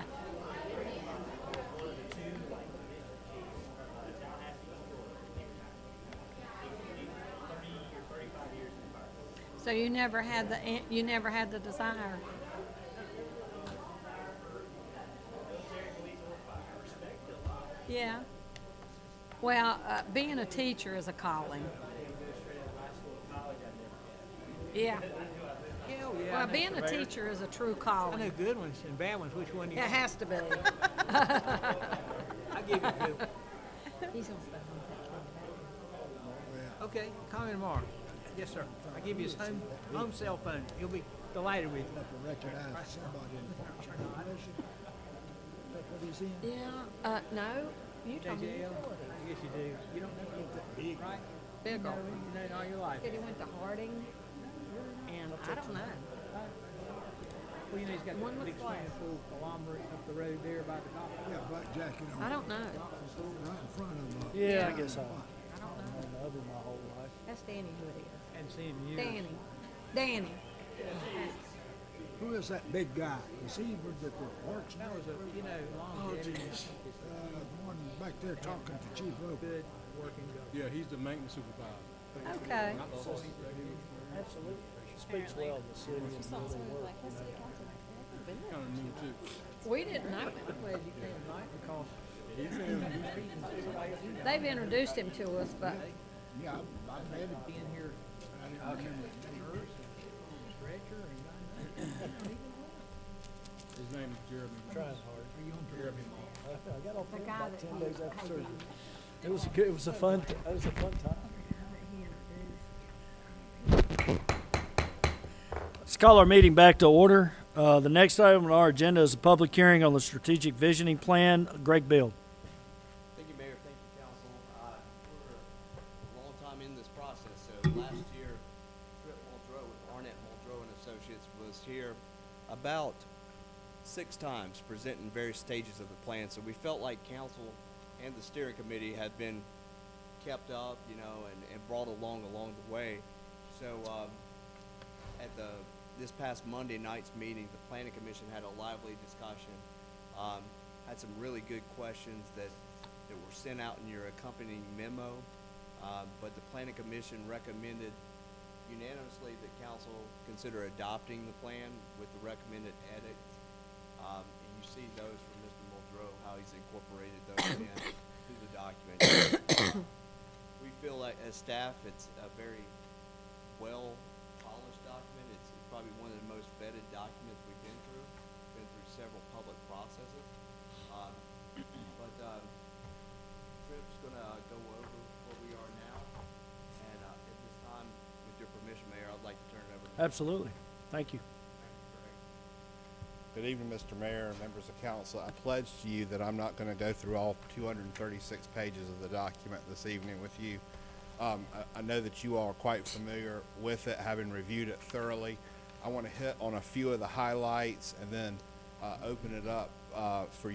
So you never had the desire. Yeah. Well, being a teacher is a calling. Yeah. Hell, yeah. I Well, know, being a Surveyor. teacher is a true I know calling. good ones and bad ones. Which one do you It want? has to be. I give you two. He's gonna stay home. Okay, call me tomorrow. Yes, sir. I give you his home cell phone. He'll be delighted with you. Like to recognize somebody in the Parks and Recreation. That's what he's in. Yeah, no, you told me JJL? utility. I guess you do. You don't know him, right? Big You old. know him all your life. Said he went to Harding, and I don't know. Well, you know, he's got One the was big swimming class. pool conglomerate up the road there by the golf course. Yeah, black jacket on. I don't know. Right in front of him. Yeah, I guess I. I don't know. I love him my whole life. That's Danny who it is. Hadn't seen him in years. Danny. Who is that big guy? Is he with the Parks? That was a, you know, Oh, longevity. geez. The one back there talking to Chief Roper. Good working go. Yeah, he's the maintenance supervisor. Okay. Not the whole. Absolutely. She speaks well of the city and She saw really someone work. like, hey, city council. I've been there. Kind of new too. We didn't know. I'm glad you came tonight because They've introduced him to us, but Yeah, I met him. being here, I didn't remember his name. nurse and stretcher and His name is Jeremy. Trying hard. Are you on Jeremy. I got off the work guy about that 10 he days after had surgery. to- It was a good, it was a fun, it was a fun time. Let's call our meeting back to order. The next item on our agenda is a public hearing on the strategic visioning plan. Greg Bill. Thank you, Mayor. Thank you, Council. We're a long time in this process. So last year, Trip Muldrow with Arnett Muldrow and Associates was here about 6 times presenting various stages of the plan. So we felt like council and the steering committee had been kept up, you know, and brought along the way. So at this past Monday night's meeting, the Planning Commission had a lively discussion. Had some really good questions that were sent out in your accompanying memo. But the Planning Commission recommended unanimously that council consider adopting the plan with the recommended edits. And you see those from Mr. Muldrow, how he's incorporated those into the document. We feel like as staff, it's a very well polished document. It's probably one of the most vetted documents we've been through. Been through several public processes. Trip's gonna go over where we are now. And at this time, with your permission, Mayor, I'd like to turn it over to Absolutely. Thank you. Good evening, Mr. Mayor and members of council. I pledge to you that I'm not going to go through all 236 pages of the document this evening with you. I know that you all are quite familiar with it, having reviewed it thoroughly. I want to hit on a few of the highlights and then open it up for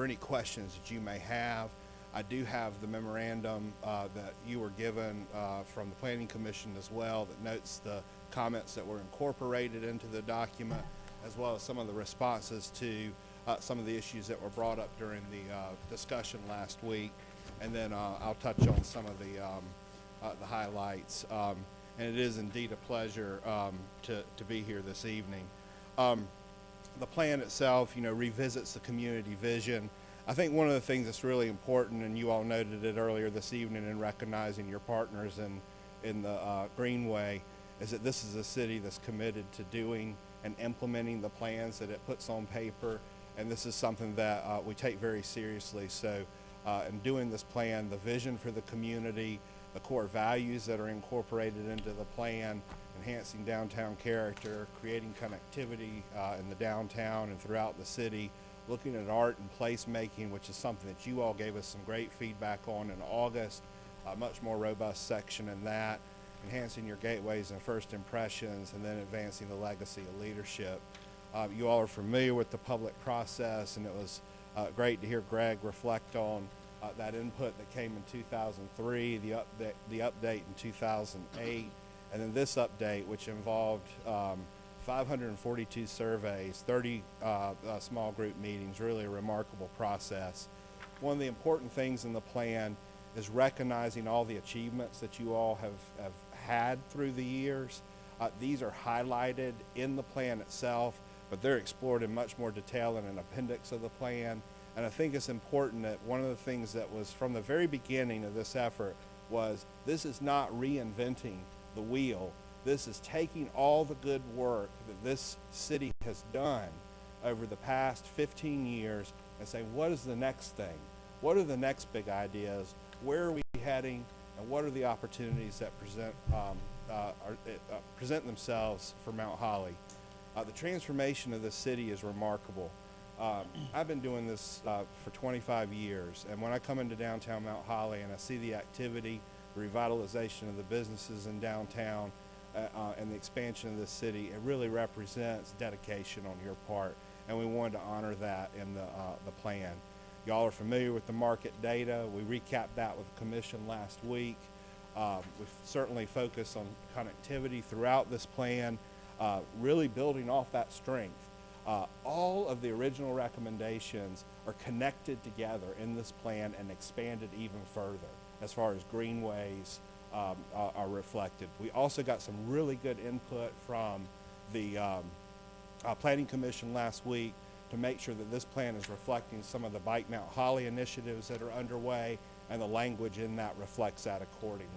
any questions that you may have. I do have the memorandum that you were given from the Planning Commission as well that notes the comments that were incorporated into the document, as well as some of the responses to some of the issues that were brought up during the discussion last week. And then I'll touch on some of the highlights. And it is indeed a pleasure to be here this evening. The plan itself, you know, revisits the community vision. I think one of the things that's really important, and you all noted it earlier this evening in recognizing your partners in the Greenway, is that this is a city that's committed to doing and implementing the plans that it puts on paper, and this is something that we take very seriously. So in doing this plan, the vision for the community, the core values that are incorporated into the plan, enhancing downtown character, creating connectivity in the downtown and throughout the city, looking at art and placemaking, which is something that you all gave us some great feedback on in August, a much more robust section in that, enhancing your gateways and first impressions, and then advancing the legacy of leadership. You all are familiar with the public process, and it was great to hear Greg reflect on that input that came in 2003, the update in 2008, and then this update, which involved 542 surveys, 30 small group meetings, really a remarkable process. One of the important things in the plan is recognizing all the achievements that you all have had through the years. These are highlighted in the plan itself, but they're explored in much more detail in an appendix of the plan. And I think it's important that one of the things that was from the very beginning of this effort was this is not reinventing the wheel. This is taking all the good work that this city has done over the past 15 years and saying, what is the next thing? What are the next big ideas? Where are we heading? And what are the opportunities that present themselves for Mount Holly? The transformation of the city is remarkable. I've been doing this for 25 years, and when I come into downtown Mount Holly and I see the activity, the revitalization of the businesses in downtown, and the expansion of this city, it really represents dedication on your part, and we wanted to honor that in the plan. Y'all are familiar with the market data. We recapped that with the commission last week. We've certainly focused on connectivity throughout this plan, really building off that strength. All of the original recommendations are connected together in this plan and expanded even further as far as greenways are reflected. We also got some really good input from the Planning Commission last week to make sure that this plan is reflecting some of the Bike Mount Holly initiatives that are underway, and the language in that reflects that accordingly.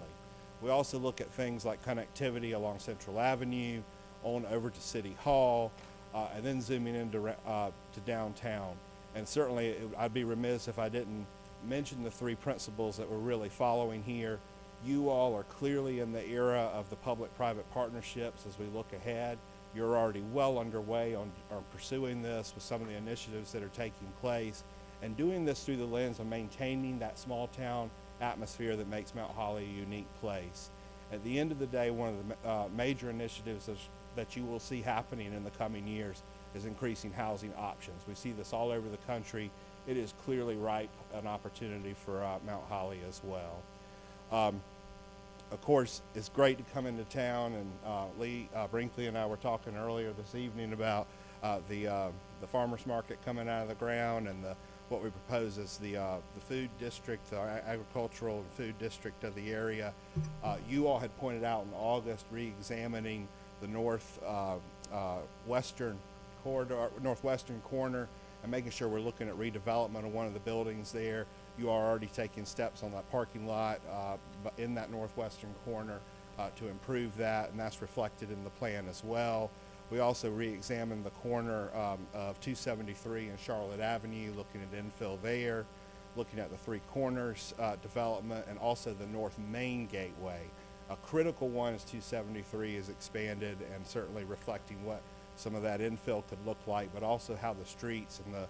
We also look at things like connectivity along Central Avenue, on over to City Hall, and then zooming into to downtown. And certainly I'd be remiss if I didn't mention the three principles that we're really following here. You all are clearly in the era of the public-private partnerships as we look ahead. You're already well underway on pursuing this with some of the initiatives that are taking place, and doing this through the lens of maintaining that small town atmosphere that makes Mount Holly a unique place. At the end of the day, one of the major initiatives that you will see happening in the coming years is increasing housing options. We see this all over the country. It is clearly ripe an opportunity for Mount Holly as well. Of course, it's great to come into town, and Lee Brinkley and I were talking earlier this evening about the farmers market coming out of the ground, and what we propose is the food district, the agricultural and food district of the area. You all had pointed out in August re-examining the northwestern corner and making sure we're looking at redevelopment of one of the buildings there. You are already taking steps on that parking lot in that northwestern corner to improve that, and that's reflected in the plan as well. We also re-examined the corner of 273 and Charlotte Avenue, looking at infill there, looking at the Three Corners development, and also the North Main Gateway. A critical one is 273 is expanded, and certainly reflecting what some of that infill could look like, but also how the streets and the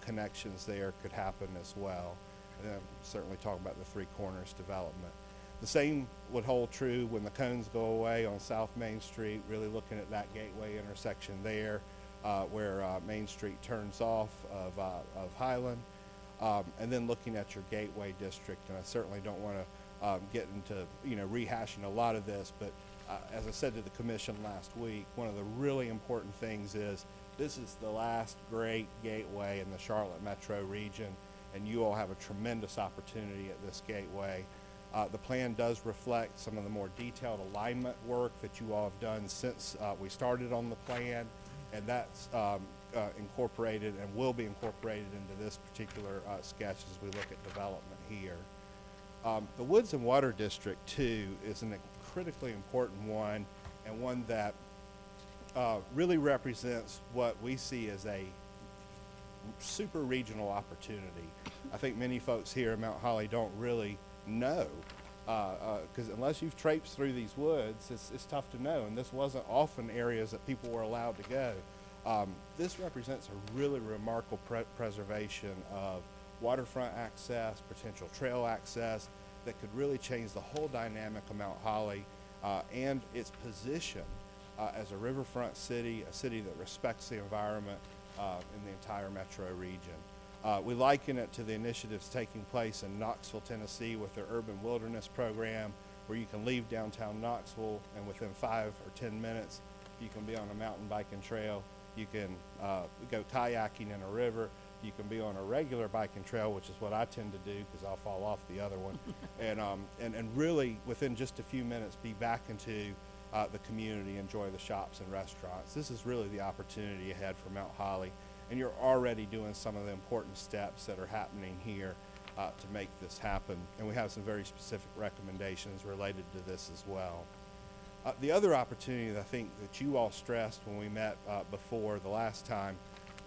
connections there could happen as well. And then certainly talking about the Three Corners development. The same would hold true when the cones go away on South Main Street, really looking at that gateway intersection there where Main Street turns off of Highland, and then looking at your gateway district. And I certainly don't want to get into rehashing a lot of this, but as I said to the commission last week, one of the really important things is this is the last great gateway in the Charlotte metro region, and you all have a tremendous opportunity at this gateway. The plan does reflect some of the more detailed alignment work that you all have done since we started on the plan, and that's incorporated and will be incorporated into this particular sketch as we look at development here. The Woods and Water District, too, is a critically important one, and one that really represents what we see as a super regional opportunity. I think many folks here in Mount Holly don't really know, because unless you've traipsed through these woods, it's tough to know, and this wasn't often areas that people were allowed to go. This represents a really remarkable preservation of waterfront access, potential trail access that could really change the whole dynamic of Mount Holly and its position as a riverfront city, a city that respects the environment in the entire metro region. We liken it to the initiatives taking place in Knoxville, Tennessee with their urban wilderness program, where you can leave downtown Knoxville and within 5 or 10 minutes you can be on a mountain biking trail, you can go kayaking in a river, you can be on a regular biking trail, which is what I tend to do because I'll fall off the other one, and really within just a few minutes be back into the community, enjoy the shops and restaurants. This is really the opportunity ahead for Mount Holly, and you're already doing some of the important steps that are happening here to make this happen. And we have some very specific recommendations related to this as well. The other opportunity that I think that you all stressed when we met before the last time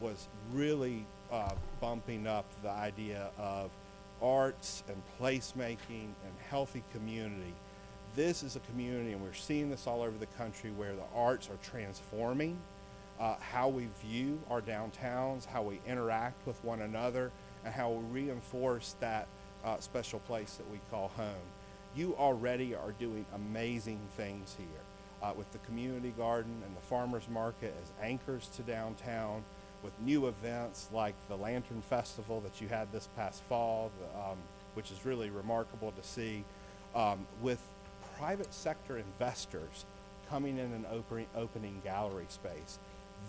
was really bumping up the idea of arts and placemaking and healthy community. This is a community, and we're seeing this all over the country, where the arts are transforming how we view our downtowns, how we interact with one another, and how we reinforce that special place that we call home. You already are doing amazing things here with the community garden and the farmers market as anchors to downtown, with new events like the Lantern Festival that you had this past fall, which is really remarkable to see, with private sector investors coming in and opening gallery space.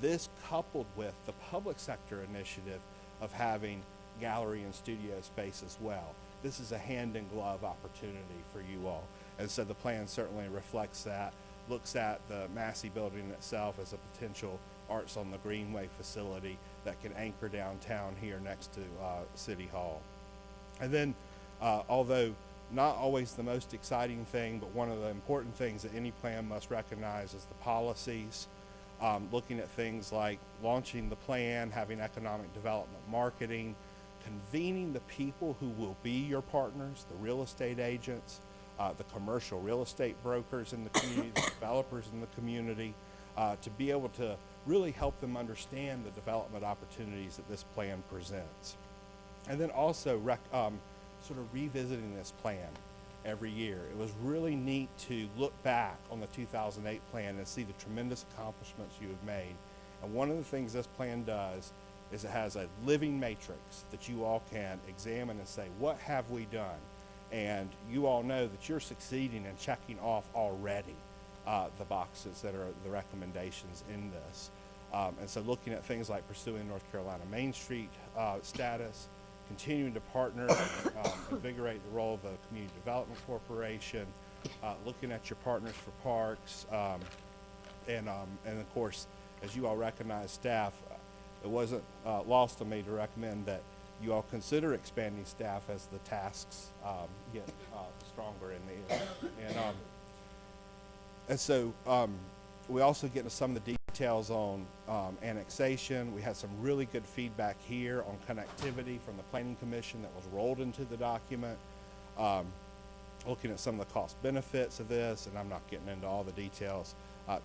This coupled with the public sector initiative of having gallery and studio space as well. This is a hand-in-glove opportunity for you all. And so the plan certainly reflects that, looks at the Massey building itself as a potential Arts on the Greenway facility that can anchor downtown here next to City Hall. And then, although not always the most exciting thing, but one of the important things that any plan must recognize is the policies, looking at things like launching the plan, having economic development marketing, convening the people who will be your partners, the real estate agents, the commercial real estate brokers in the community, the developers in the community, to be able to really help them understand the development opportunities that this plan presents. And then also sort of revisiting this plan every year. It was really neat to look back on the 2008 plan and see the tremendous accomplishments you have made. And one of the things this plan does is it has a living matrix that you all can examine and say, what have we done? And you all know that you're succeeding and checking off already the boxes that are the recommendations in this. And so looking at things like pursuing North Carolina Main Street status, continuing to partner and invigorate the role of the Community Development Corporation, looking at your partners for parks, and of course, as you all recognize, staff, it wasn't lost on me to recommend that you all consider expanding staff as the tasks get stronger in the end. And so we also get into some of the details on annexation. We had some really good feedback here on connectivity from the Planning Commission that was rolled into the document. Looking at some of the cost benefits of this, and I'm not getting into all the details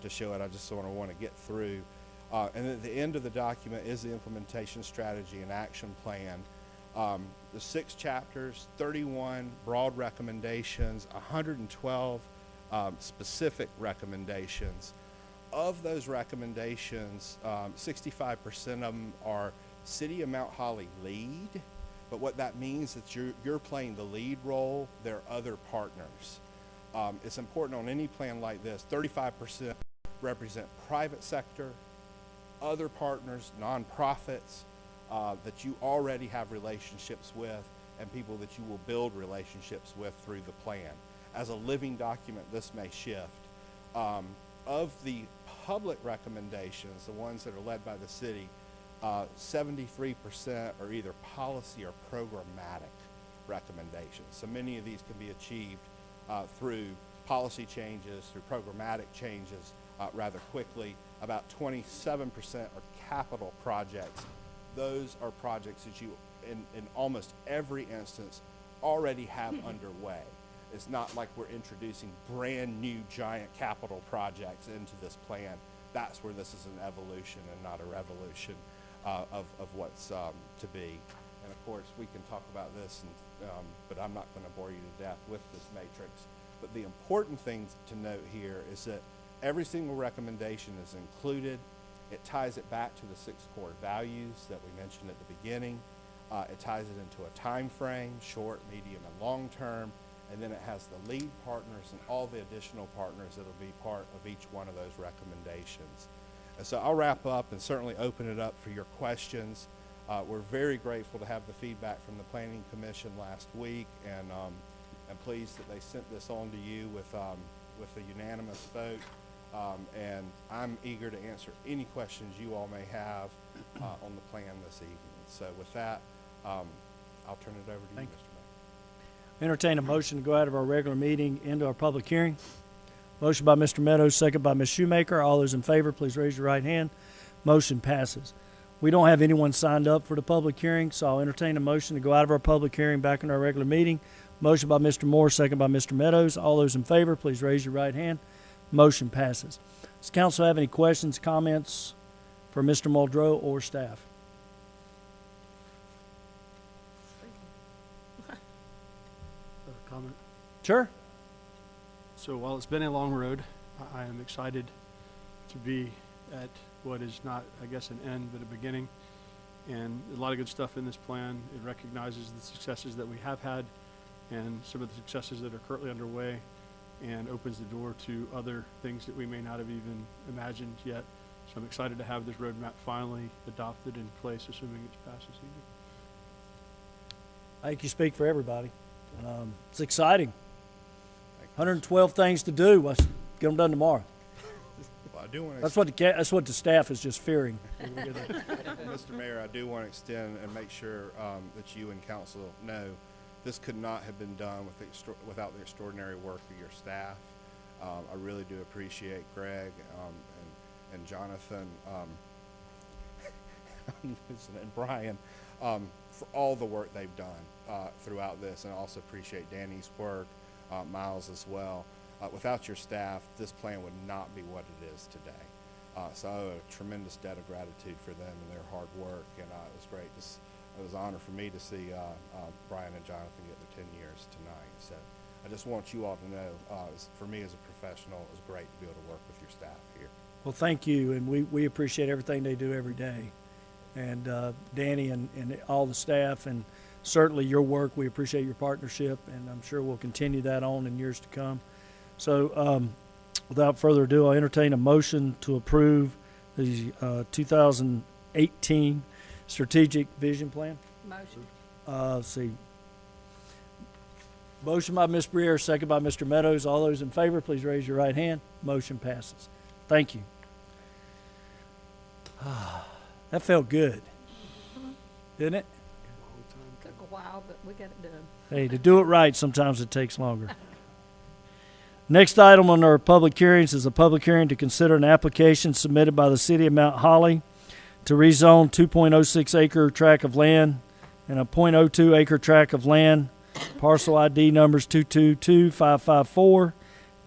to show it. I just sort of want to get through. And at the end of the document is the implementation strategy and action plan. The 6 chapters, 31 broad recommendations, 112 specific recommendations. Of those recommendations, 65% of them are City of Mount Holly lead, but what that means is that you're playing the lead role. There are other partners. It's important on any plan like this, 35% represent private sector, other partners, nonprofits that you already have relationships with, and people that you will build relationships with through the plan. As a living document, this may shift. Of the public recommendations, the ones that are led by the city, 73% are either policy or programmatic recommendations. So many of these can be achieved through policy changes, through programmatic changes rather quickly. About 27% are capital projects. Those are projects that you, in almost every instance, already have underway. It's not like we're introducing brand new giant capital projects into this plan. That's where this is an evolution and not a revolution of what's to be. And of course, we can talk about this, but I'm not going to bore you to death with this matrix. But the important thing to note here is that every single recommendation is included. It ties it back to the 6 core values that we mentioned at the beginning. It ties it into a time frame, short, medium, and long term. And then it has the lead partners and all the additional partners that will be part of each one of those recommendations. And so I'll wrap up and certainly open it up for your questions. We're very grateful to have the feedback from the Planning Commission last week, and pleased that they sent this on to you with a unanimous vote. And I'm eager to answer any questions you all may have on the plan this evening. So with that, I'll turn it over to you, Thank Mr. Mayor. Entertain a motion to go out of our regular meeting into our public hearing. Motion by Mr. Meadows, second by Ms. Shoemaker. All those in favor, please raise your right hand. Motion passes. We don't have anyone signed up for the public hearing, so I'll entertain a motion to go out of our public hearing back into our regular meeting. Motion by Mr. Moore, second by Mr. Meadows. All those in favor, please raise your right hand. Motion passes. Does council have any questions, comments for Mr. Muldrow or staff? Comment. Sure. So while it's been a long road, I am excited to be at what is not, I guess, an end, but a beginning. And a lot of good stuff in this plan. It recognizes the successes that we have had and some of the successes that are currently underway, and opens the door to other things that we may not have even imagined yet. So I'm excited to have this roadmap finally adopted in place, assuming it's passed this evening. I think you speak for everybody. It's exciting. 112 things to do. Let's get them done tomorrow. Well, I do want to. That's what the staff is just fearing. Mr. Mayor, I do want to extend and make sure that you and council know this could not have been done without the extraordinary work of your staff. I really do appreciate Greg and Jonathan and Bryan for all the work they've done throughout this, and I also appreciate Danny's work, Miles as well. Without your staff, this plan would not be what it is today. So I owe a tremendous debt of gratitude for them and their hard work, and it was great. It was an honor for me to see Bryan and Jonathan get their 10 years tonight. So I just want you all to know, for me as a professional, it was great to be able to work with your staff here. Well, thank you, and we appreciate everything they do every day. And Danny and all the staff, and certainly your work, we appreciate your partnership, and I'm sure we'll continue that on in years to come. So without further ado, I'll entertain a motion to approve the 2018 Strategic Vision Plan. Motion. Let's see. Motion by Ms. Breer, second by Mr. Meadows. All those in favor, please raise your right hand. Motion passes. Thank you. That felt good, didn't it? Took a while, but we got it done. Hey, to do it right, sometimes it takes longer. Next item on our public hearings is a public hearing to consider an application submitted by the City of Mount Holly to rezone 2.06 acre tract of land and a 0.02 acre tract of land, parcel ID numbers 222-554,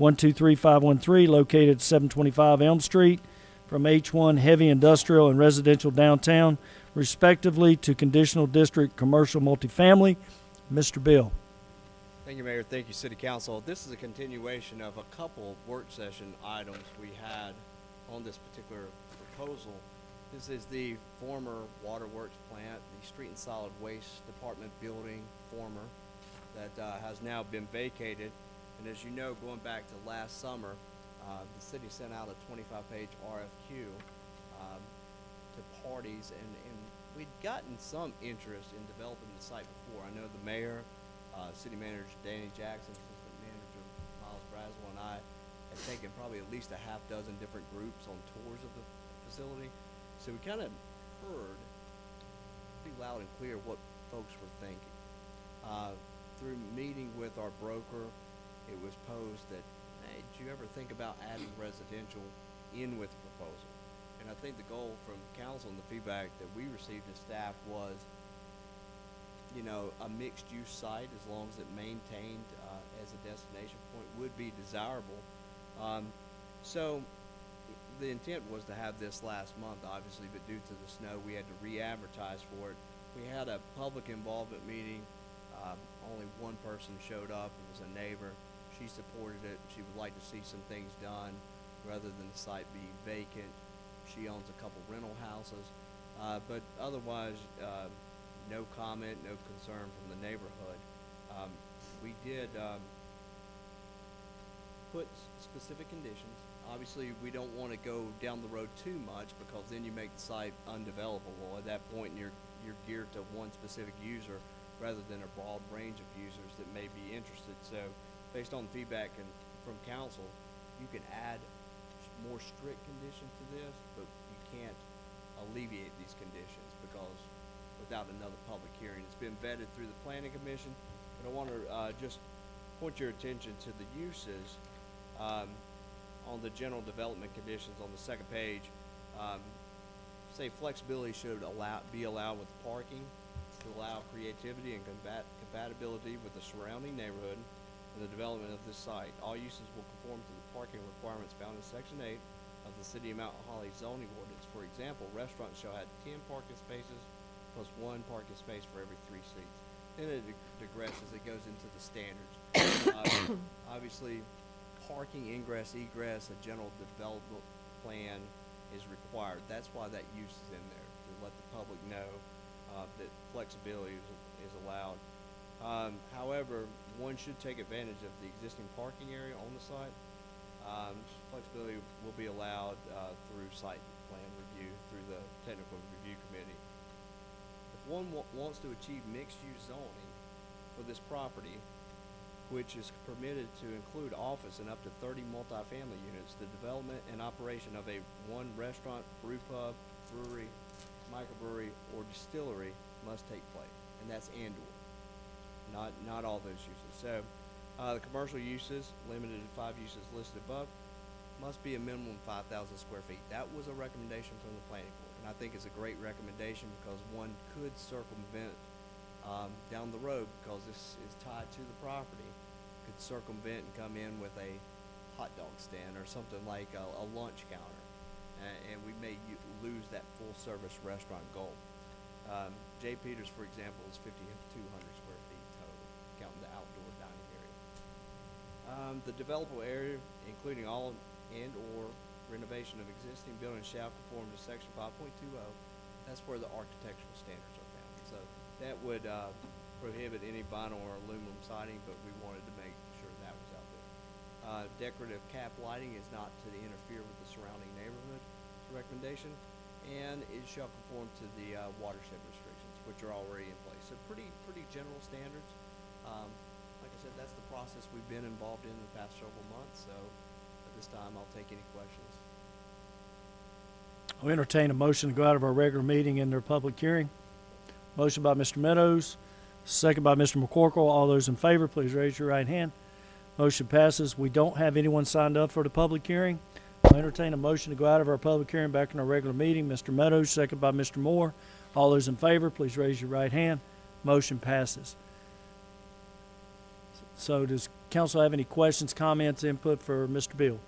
123-513, located at 725 Elm Street, from H1 heavy industrial and residential downtown, respectively, to conditional district commercial multifamily. Mr. Bill. Thank you, Mayor. Thank you, City Council. This is a continuation of a couple work session items we had on this particular proposal. This is the former waterworks plant, the Street and Solid Waste Department building, former, that has now been vacated. And as you know, going back to last summer, the city sent out a 25-page RFQ to parties, and we'd gotten some interest in developing the site before. I know the mayor, city manager Danny Jackson, assistant manager Miles Braswell, and I had taken probably at least a half dozen different groups on tours of the facility. So we kind of heard pretty loud and clear what folks were thinking. Through meeting with our broker, it was posed that, hey, did you ever think about adding residential in with the proposal? And I think the goal from council and the feedback that we received as staff was, you know, a mixed-use site, as long as it maintained as a destination point, would be desirable. So the intent was to have this last month, obviously, but due to the snow, we had to re-advertise for it. We had a public involvement meeting. Only one person showed up. It was a neighbor. She supported it. She would like to see some things done rather than the site be vacant. She owns a couple rental houses. But otherwise, no comment, no concern from the neighborhood. We did put specific conditions. Obviously, we don't want to go down the road too much, because then you make the site undevelopable. At that point, you're geared to one specific user rather than a broad range of users that may be interested. So based on feedback from council, you can add more strict conditions to this, but you can't alleviate these conditions, because without another public hearing, it's been vetted through the planning commission. But I want to just point your attention to the uses on the general development conditions on the second page. Say flexibility should be allowed with parking to allow creativity and compatibility with the surrounding neighborhood and the development of this site. All uses will conform to the parking requirements found in Section 8 of the City of Mount Holly zoning ordinance. For example, restaurants shall have 10 parking spaces plus 1 parking space for every 3 seats. Then it digresses, it goes into the standards. Obviously, parking, ingress, egress, a general development plan is required. That's why that use is in there, to let the public know that flexibility is allowed. However, one should take advantage of the existing parking area on the site. Flexibility will be allowed through site plan review, through the technical review committee. If one wants to achieve mixed-use zoning for this property, which is permitted to include office and up to 30 multifamily units, the development and operation of one restaurant, brew pub, brewery, microbrewery, or distillery must take place, and that's and/or, not all those uses. So, the commercial uses, limited to 5 uses listed above, must be a minimum of 5,000 square feet. That was a recommendation from the planning board, and I think it's a great recommendation because one could circumvent down the road, because this is tied to the property, could circumvent and come in with a hot dog stand or something like a lunch counter, and we may lose that full service restaurant goal. J. Peters, for example, is 5,200 square feet total, counting the outdoor dining area. The developable area, including all and/or renovation of existing buildings, shall conform to Section 5.20. That's where the architectural standards are found. So that would prohibit any vinyl or aluminum siding, but we wanted to make sure that was out there. Decorative cap lighting is not to interfere with the surrounding neighborhood. It's a recommendation, and it shall conform to the watershed restrictions, which are already in place. So pretty general standards. Like I said, that's the process we've been involved in the past several months. So at this time, I'll take any questions. I'll entertain a motion to go out of our regular meeting into a public hearing. Motion by Mr. Meadows, second by Mr. McCorkle. All those in favor, please raise your right hand. Motion passes. We don't have anyone signed up for the public hearing. I'll entertain a motion to go out of our public hearing back in our regular meeting. Mr. Meadows, second by Mr. Moore. All those in favor, please raise your right hand. Motion passes. So does council have any questions, comments, input for Mr. Beal?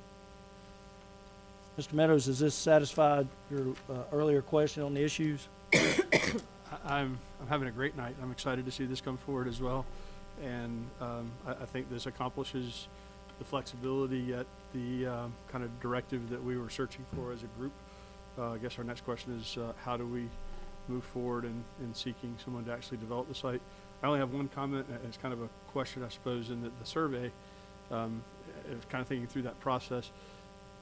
Mr. Meadows, does this satisfy your earlier question on the issues? I'm having a great night. I'm excited to see this come forward as well. And I think this accomplishes the flexibility yet the kind of directive that we were searching for as a group. I guess our next question is how do we move forward in seeking someone to actually develop the site? I only have one comment. It's kind of a question, I suppose, in the survey. I was kind of thinking through that process.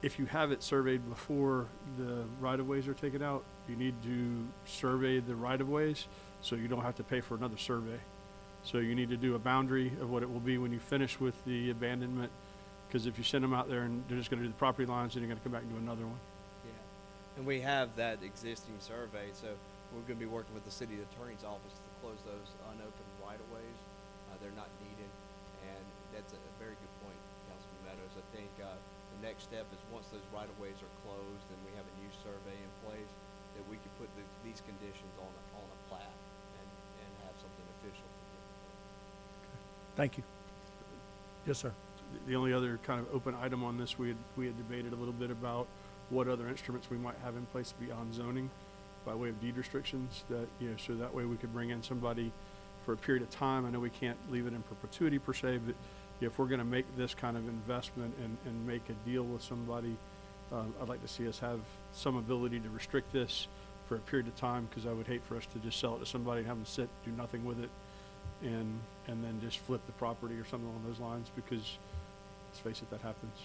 If you have it surveyed before the right-of-ways are taken out, you need to survey the right-of-ways so you don't have to pay for another survey. So you need to do a boundary of what it will be when you finish with the abandonment, because if you send them out there and they're just going to do the property lines, then you're going to come back and do another one. Yeah, and we have that existing survey, so we're going to be working with the city attorney's office to close those unopened right-of-ways. They're not needed, and that's a very good point, Councilman Meadows. I think the next step is once those right-of-ways are closed and we have a new survey in place, that we can put these conditions on a plat and have something official. Thank you. Yes, sir. The only other kind of open item on this, we had debated a little bit about what other instruments we might have in place beyond zoning by way of deed restrictions, that, so that way we could bring in somebody for a period of time. I know we can't leave it in perpetuity per se, but if we're going to make this kind of investment and make a deal with somebody, I'd like to see us have some ability to restrict this for a period of time, because I would hate for us to just sell it to somebody and have them sit, do nothing with it, and then just flip the property or something along those lines, because let's face it, that happens.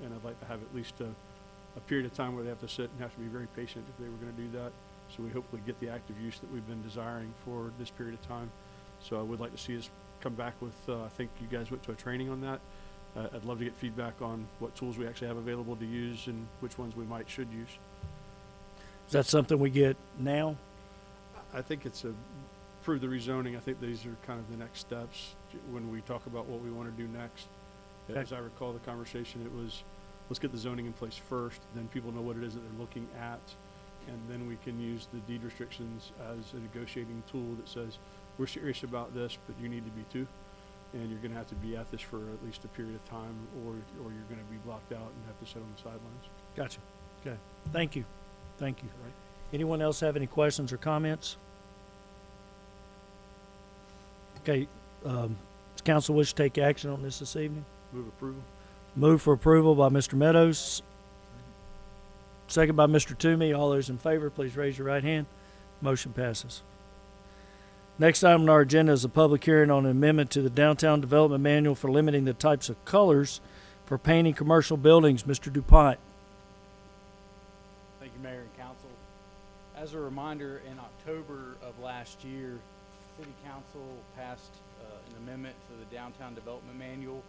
And I'd like to have at least a period of time where they have to sit and have to be very patient if they were going to do that. So we hopefully get the active use that we've been desiring for this period of time. So I would like to see us come back with, I think you guys went to a training on that. I'd love to get feedback on what tools we actually have available to use and which ones we should use. Is that something we get now? I think it's through the rezoning, I think these are kind of the next steps when we talk about what we want to do next. Okay. As I recall the conversation, it was, let's get the zoning in place first, then people know what it is that they're looking at, and then we can use the deed restrictions as a negotiating tool that says, we're serious about this, but you need to be too, and you're gonna have to be at this for at least a period of time, or you're gonna be blocked out and have to sit on the sidelines. Gotcha. Okay. Thank you. Thank you. Right. Anyone else have any questions or comments? Okay, does council wish to take action on this evening? Move approval. Move for approval by Mr. Meadows. Second by Mr. Toomey. All those in favor, please raise your right hand. Motion passes. Next item on our agenda is a public hearing on an amendment to the Downtown Development Manual for limiting the types of colors for painting commercial buildings. Mr. DuPont. Thank you, Mayor and Council. As a reminder, in October of last year, City Council passed an amendment to the Downtown Development Manual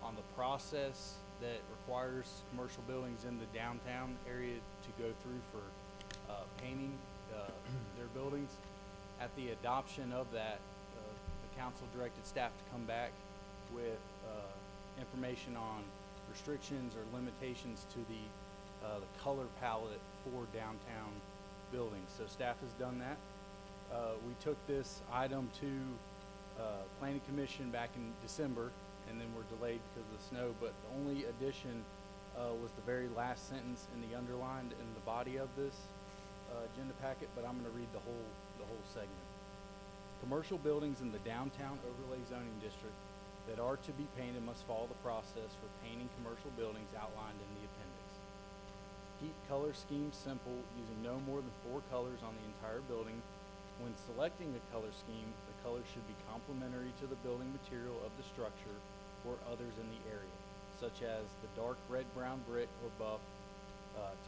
on the process that requires commercial buildings in the downtown area to go through for painting their buildings. At the adoption of that, the council directed staff to come back with information on restrictions or limitations to the color palette for downtown buildings. So staff has done that. We took this item to Planning Commission back in December, and then we're delayed because of the snow, but the only addition was the very last sentence in the underlined in the body of this agenda packet, but I'm going to read the whole segment. Commercial buildings in the downtown overlay zoning district that are to be painted must follow the process for painting commercial buildings outlined in the appendix. Keep color schemes simple, using no more than 4 colors on the entire building. When selecting a color scheme, the color should be complementary to the building material of the structure or others in the area, such as the dark red-brown brick or buff,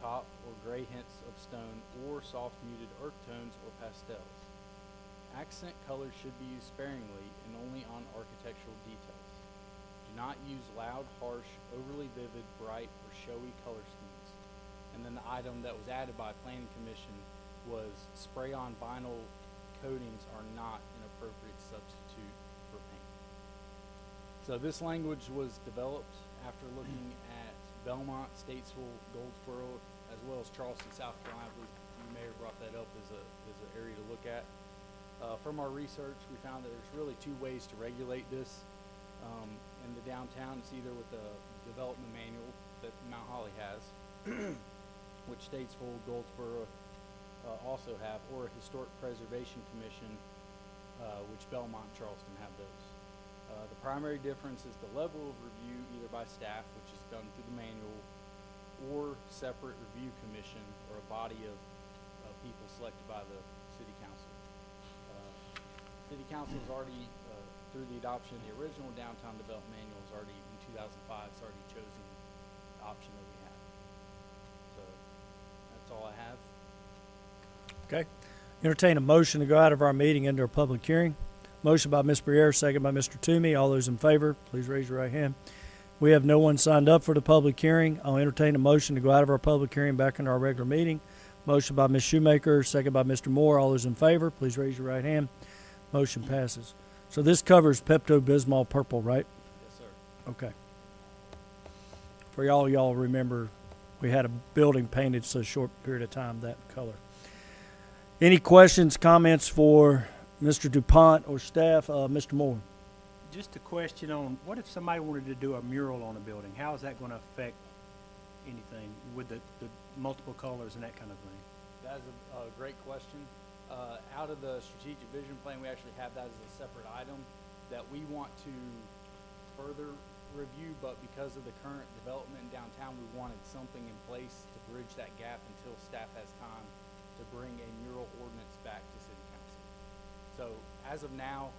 top or gray hints of stone, or soft muted earth tones or pastels. Accent colors should be used sparingly and only on architectural details. Do not use loud, harsh, overly vivid, bright, or showy color schemes. And then the item that was added by Planning Commission was spray-on vinyl coatings are not an appropriate substitute for paint. So this language was developed after looking at Belmont, Statesville, Goldsboro, as well as Charleston, South Carolina. I believe the mayor brought that up as an area to look at. From our research, we found that there's really 2 ways to regulate this in the downtown. It's either with the development manual that Mount Holly has, which Statesville, Goldsboro also have, or a historic preservation commission, which Belmont and Charleston have those. The primary difference is the level of review, either by staff, which is done through the manual, or separate review commission, or a body of people selected by the city council. City council has already, through the adoption of the original downtown development manual, has already, in 2005, it's already chosen the option that we have. So that's all I have. Okay. Entertain a motion to go out of our meeting into a public hearing. Motion by Ms. Briere, second by Mr. Toomey. All those in favor, please raise your right hand. We have no one signed up for the public hearing. I'll entertain a motion to go out of our public hearing back into our regular meeting. Motion by Ms. Shoemaker, second by Mr. Moore. All those in favor, please raise your right hand. Motion passes. So this covers Pepto-Bismol purple, right? Yes, sir. Okay. For y'all remember we had a building painted so short period of time that color. Any questions, comments for Mr. DuPont or staff? Mr. Moore. Just a question on, what if somebody wanted to do a mural on a building? How is that going to affect anything with the multiple colors and that kind of thing? That is a great question. Out of the strategic vision plan, we actually have that as a separate item that we want to further review, but because of the current development in downtown, we wanted something in place to bridge that gap until staff has time to bring a mural ordinance back to city council. So as of now,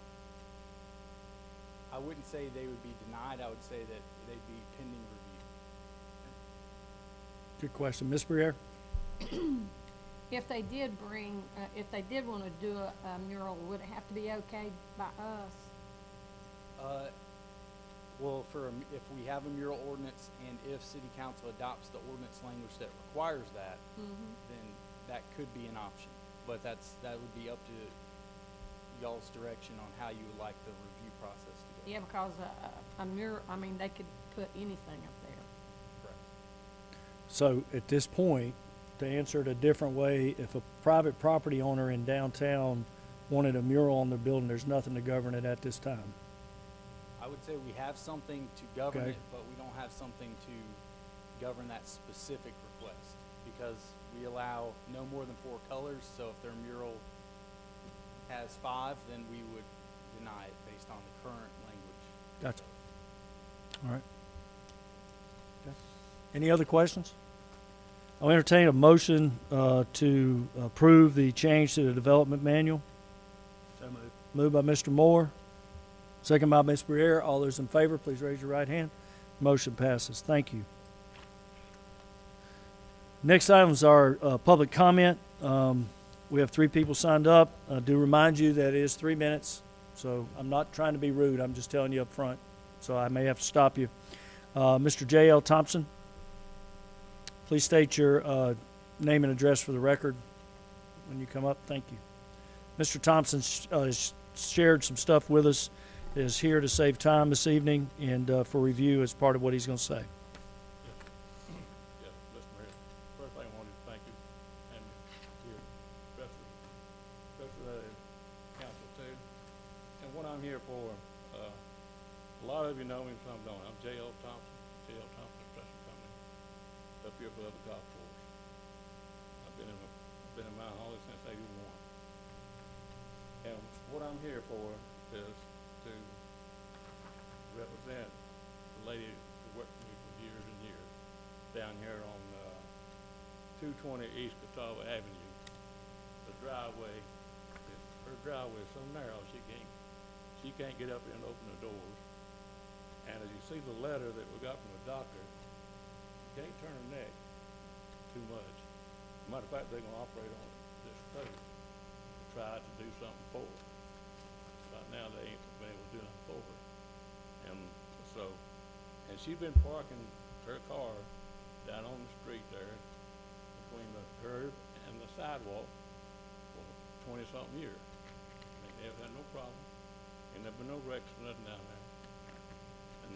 I wouldn't say they would be denied. I would say that they'd be pending review. Good question. Ms. Briere? If they did bring, if they did want to do a mural, would it have to be okayed by us? Well, if we have a mural ordinance and if city council adopts the ordinance language that requires that, then that could be an option. But that would be up to y'all's direction on how you would like the review process to go. Yeah, because a mural, I mean, they could put anything up there. Correct. So at this point, to answer it a different way, if a private property owner in downtown wanted a mural on their building, there's nothing to govern it at this time. I would say we have something to govern Okay. it, but we don't have something to govern that specific request, because we allow no more than 4 colors. So if their mural has 5, then we would deny it based on the current language. Gotcha. All right. Okay. Any other questions? I'll entertain a motion to approve the change to the development manual. So moved. Moved by Mr. Moore, second by Ms. Briere. All those in favor, please raise your right hand. Motion passes. Thank you. Next item is our public comment. We have 3 people signed up. I do remind you that it is 3 minutes, so I'm not trying to be rude. I'm just telling you up front, so I may have to stop you. Mr. J.L. Thompson, please state your name and address for the record when you come up. Thank you. Mr. Thompson has shared some stuff with us, is here to save time this evening and for review as part of what he's going to say. Yes, Mr. Mayor, first thing I wanted to thank you, and your rest of the council too. And what I'm here for, a lot of you know me, some don't. I'm J.L. Thompson, J.L. Thompson Construction Company, up here below the golf course. I've been in Mount Holly since '81. And what I'm here for is to represent the lady who worked for me for years and years down here on 220 East Catawba Avenue. The driveway, her driveway is so narrow she can't get up there and open the doors. And as you see the letter that we got from the doctor, you can't turn her neck too much. Matter of fact, they're gonna operate on this thing to try to do something for her. Right now, they ain't been able to do nothing for her. And she's been parking her car down on the street there between the curb and the sidewalk for 20-something years. And they've had no problem, and there've been no wrecks or nothing down there. And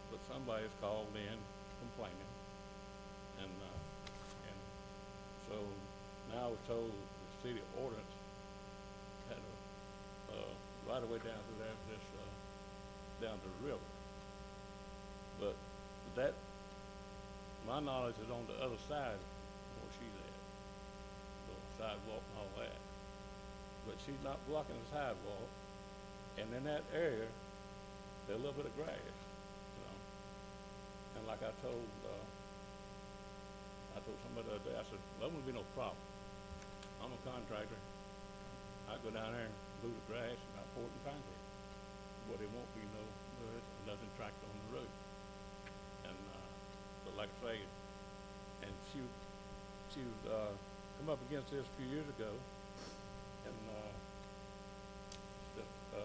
but somebody's called in complaining, and so now we're told the city ordinance had a right of way down to there, down to the river. But that, my knowledge is on the other side where she's at, the sidewalk and all that. But she's not blocking the sidewalk, and in that area, there's a little bit of grass, you know. And like I told somebody the other day, I said, well, there won't be no problem. I'm a contractor. I go down there and glue the grass and I pour it in concrete. But there won't be no mud, nothing tracked on the road. And but like I say, and she come up against this a few years ago, and the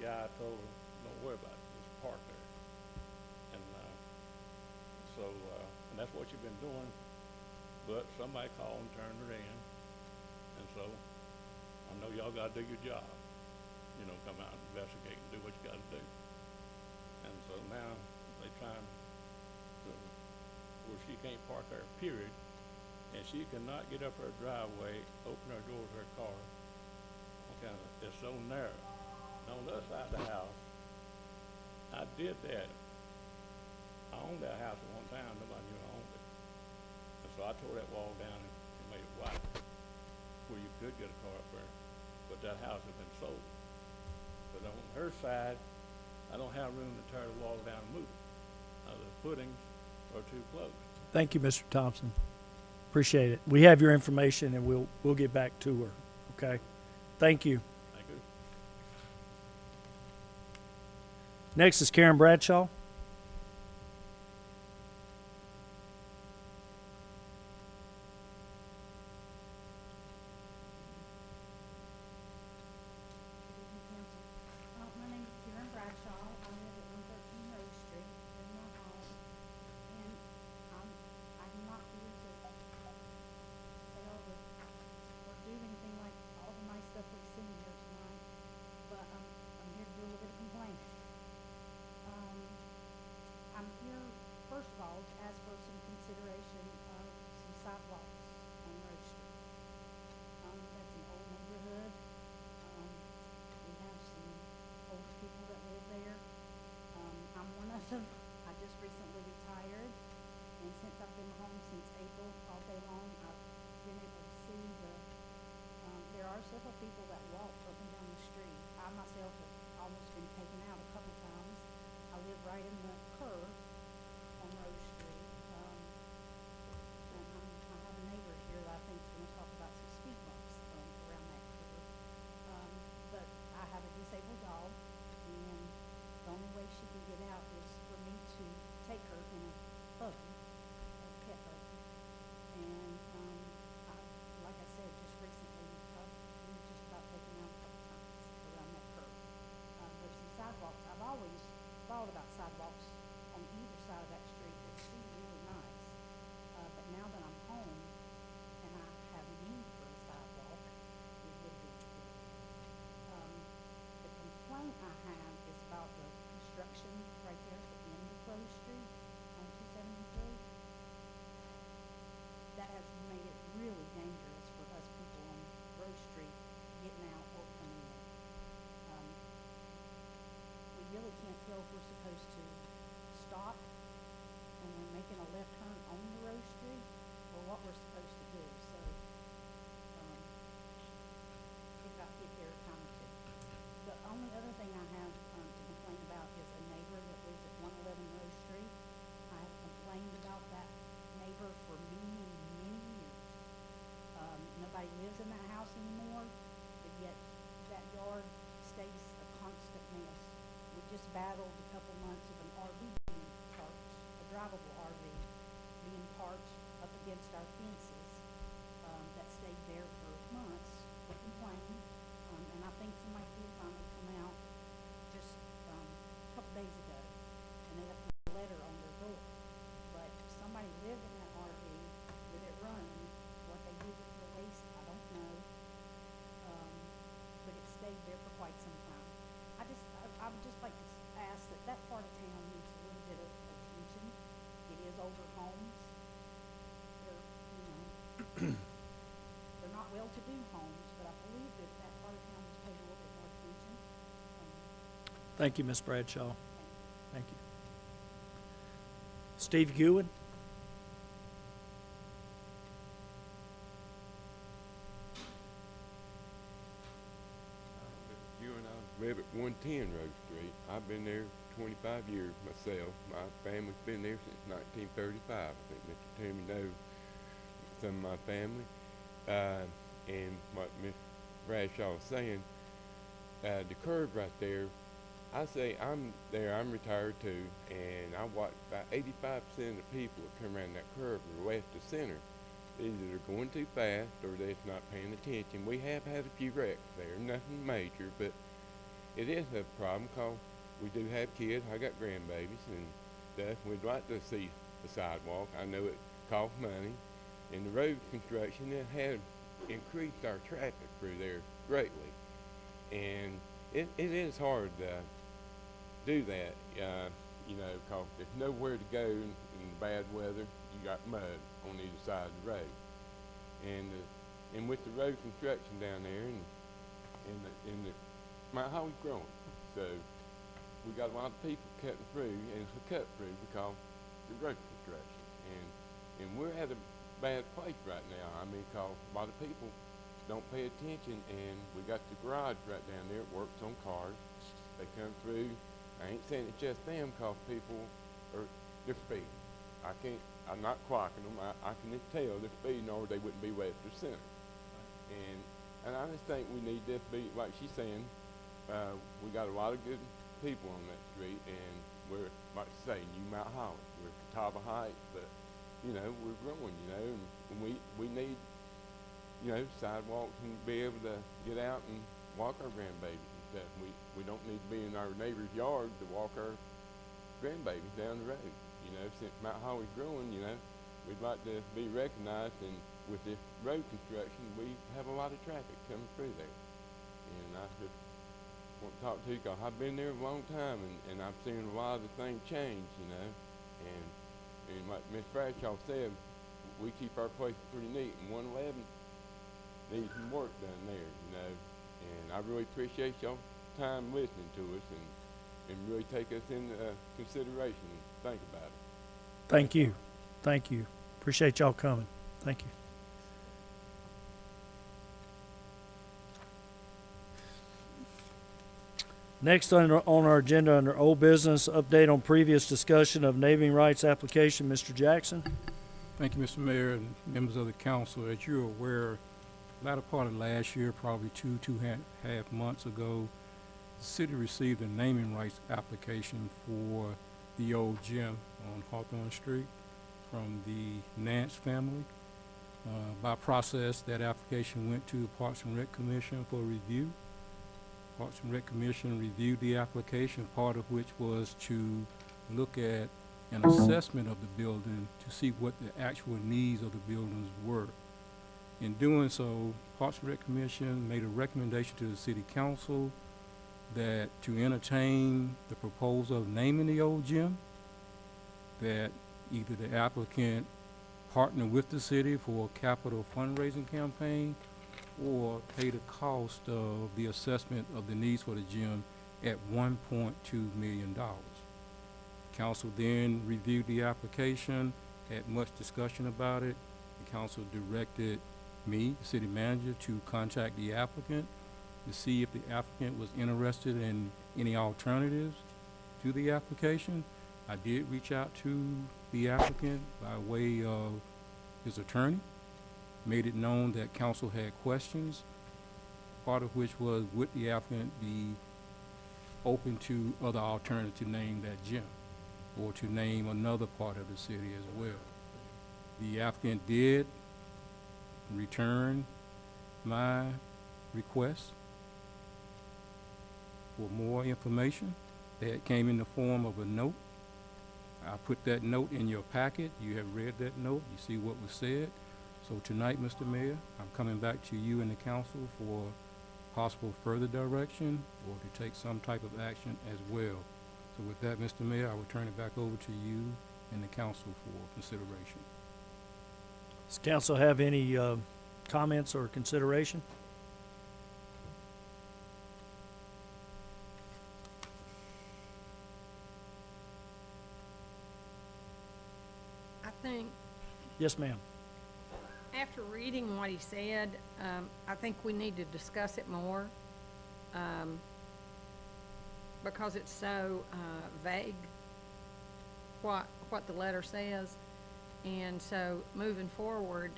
guy told her, don't worry about it, just park there. And and that's what you've been doing. But somebody called and turned her in, and so I know y'all gotta do your job. You know, come out and investigate and do what you gotta do. And so now they trying to, where she can't park there, period, and she cannot get up her driveway, open her door to her car. It's so narrow. And on the other side of the house, I did that. I owned that house at one time, nobody knew I owned it. And so I tore that wall down and made it wide, where you could get a car up there, but that house has been sold. But on her side, I don't have room to tear the wall down and move it. The footings are too close. Thank you, Mr. Thompson. Appreciate it. We have your information, and we'll get back to her. Okay. Thank you. Thank you. Next is Karen Bradshaw. My name is Karen Bradshaw. I live at 113 Rose Street in my home, and I'm not here to sell the thought about sidewalks on either side of that street that seem really nice. But now that I'm home and I have need for a sidewalk, it would be good. The complaint I have is about the construction right there at the end of Rose Street on 273. That has made it really dangerous for us people on Rose Street getting out or coming in. We really can't tell if we're supposed to stop when we're making a left turn on the Rose Street or what we're supposed to do. So it got hit there a time or two. The only other thing I have to complain about is a neighbor that lives at 111 Rose Street. I have complained about that neighbor for many, many years. Nobody lives in that house anymore, but yet that yard stays a constant mess. We just battled a couple months of an RV being parked, a drivable RV being parked up against our fences that stayed there for months. We're complaining, and I think somebody did finally come out just a couple days ago, and they left a letter on their door. But somebody lived in that RV with it running. What they did with the waste, I don't know. But it stayed there for quite some time. I would just like to ask that part of town needs a little bit of attention. It is older homes. They're, they're not well-to-do homes, but I believe that part of town needs to pay a little bit more attention. Thank you, Ms. Bradshaw. Thank you. Steve Gowen? You and I live at 110 Rose Street. I've been there 25 years myself. My family's been there since 1935. I think Mr. Toomey knows some of my family. And what Ms. Bradshaw was saying, the curve right there, I say I'm retired too, and I watch about 85% of the people that come around that curve are left to center. Either they're going too fast or they're just not paying attention. We have had a few wrecks there, nothing major, but it is a problem because we do have kids. I got grandbabies and stuff. We'd like to see the sidewalk. I know it costs money. And the road construction, it has increased our traffic through there greatly. And it is hard to do that, because there's nowhere to go in bad weather. You got mud on either side of the road. And with the road construction down there and the Mount Holly's growing. So we got a lot of people cutting through, and it's a cut through because of the road construction. And we're at a bad place right now. I mean, because a lot of people don't pay attention, and we got the garage right down there. It works on cars. They come through. I ain't saying it's just them, because people they're speeding. I'm not clocking them. I can just tell they're speeding, or they wouldn't be left to center. And I just think we need to be, like she's saying, we got a lot of good people on that street, and we're, like I say, New Mount Holly. We're at the top of Heights, but, we're growing, and we need, sidewalks and be able to get out and walk our grandbabies and stuff. We don't need to be in our neighbor's yard to walk our grandbabies down the road. Since Mount Holly's growing, we'd like to be recognized, and with this road construction, we have a lot of traffic coming through there. And I just want to talk to you, because I've been there a long time, and I've seen a lot of the things change, and like Ms. Bradshaw said, we keep our place pretty neat, and 111 needs some work done there, and I really appreciate y'all time listening to us and really take us into consideration and think about it. Thank you. Thank you. Appreciate y'all coming. Thank you. Next on our agenda under old business, update on previous discussion of naming rights application. Mr. Jackson. Thank you, Mr. Mayor and members of the council. As you're aware, latter part of last year, probably two and a half months ago, the city received a naming rights application for the old gym on Hawthorne Street from the Nance family. By process, that application went to the Parks and Rec Commission for review. Parks and Rec Commission reviewed the application, part of which was to look at an assessment of the building to see what the actual needs of the buildings were. In doing so, Parks and Rec Commission made a recommendation to the City Council that to entertain the proposal of naming the old gym, that either the applicant partner with the city for a capital fundraising campaign or pay the cost of the assessment of the needs for the gym at $1.2 million. Council then reviewed the application, had much discussion about it. The council directed me, the city manager, to contact the applicant to see if the applicant was interested in any alternatives to the application. I did reach out to the applicant by way of his attorney, made it known that council had questions, part of which was, would the applicant be open to other alternatives to name that gym or to name another part of the city as well. The applicant did return my request for more information. That came in the form of a note. I put that note in your packet. You have read that note. You see what was said. So tonight, Mr. Mayor, I'm coming back to you and the council for possible further direction or to take some type of action as well. So with that, Mr. Mayor, I will turn it back over to you and the council for consideration. Does council have any comments or consideration? I think Yes, ma'am. after reading what he said, I think we need to discuss it more, because it's so vague, what the letter says. And so moving forward,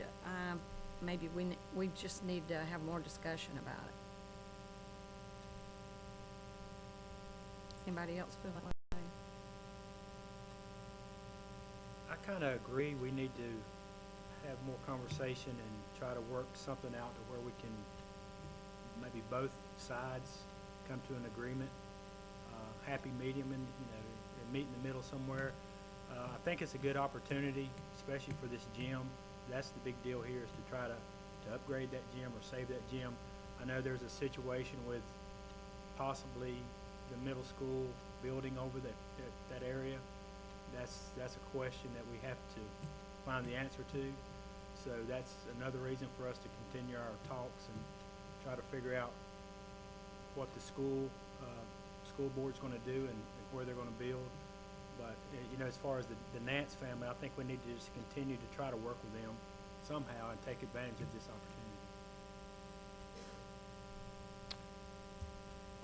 maybe we just need to have more discussion about it. Anybody else feel that way? I kind of agree. We need to have more conversation and try to work something out to where we can, maybe both sides come to an agreement, happy medium, and meet in the middle somewhere. I think it's a good opportunity, especially for this gym. That's the big deal here, is to try to upgrade that gym or save that gym. I know there's a situation with possibly the middle school building over that area. That's a question that we have to find the answer to. So that's another reason for us to continue our talks and try to figure out what the school board's going to do and where they're going to build. But as far as the Nance family, I think we need to just continue to try to work with them somehow and take advantage of this opportunity.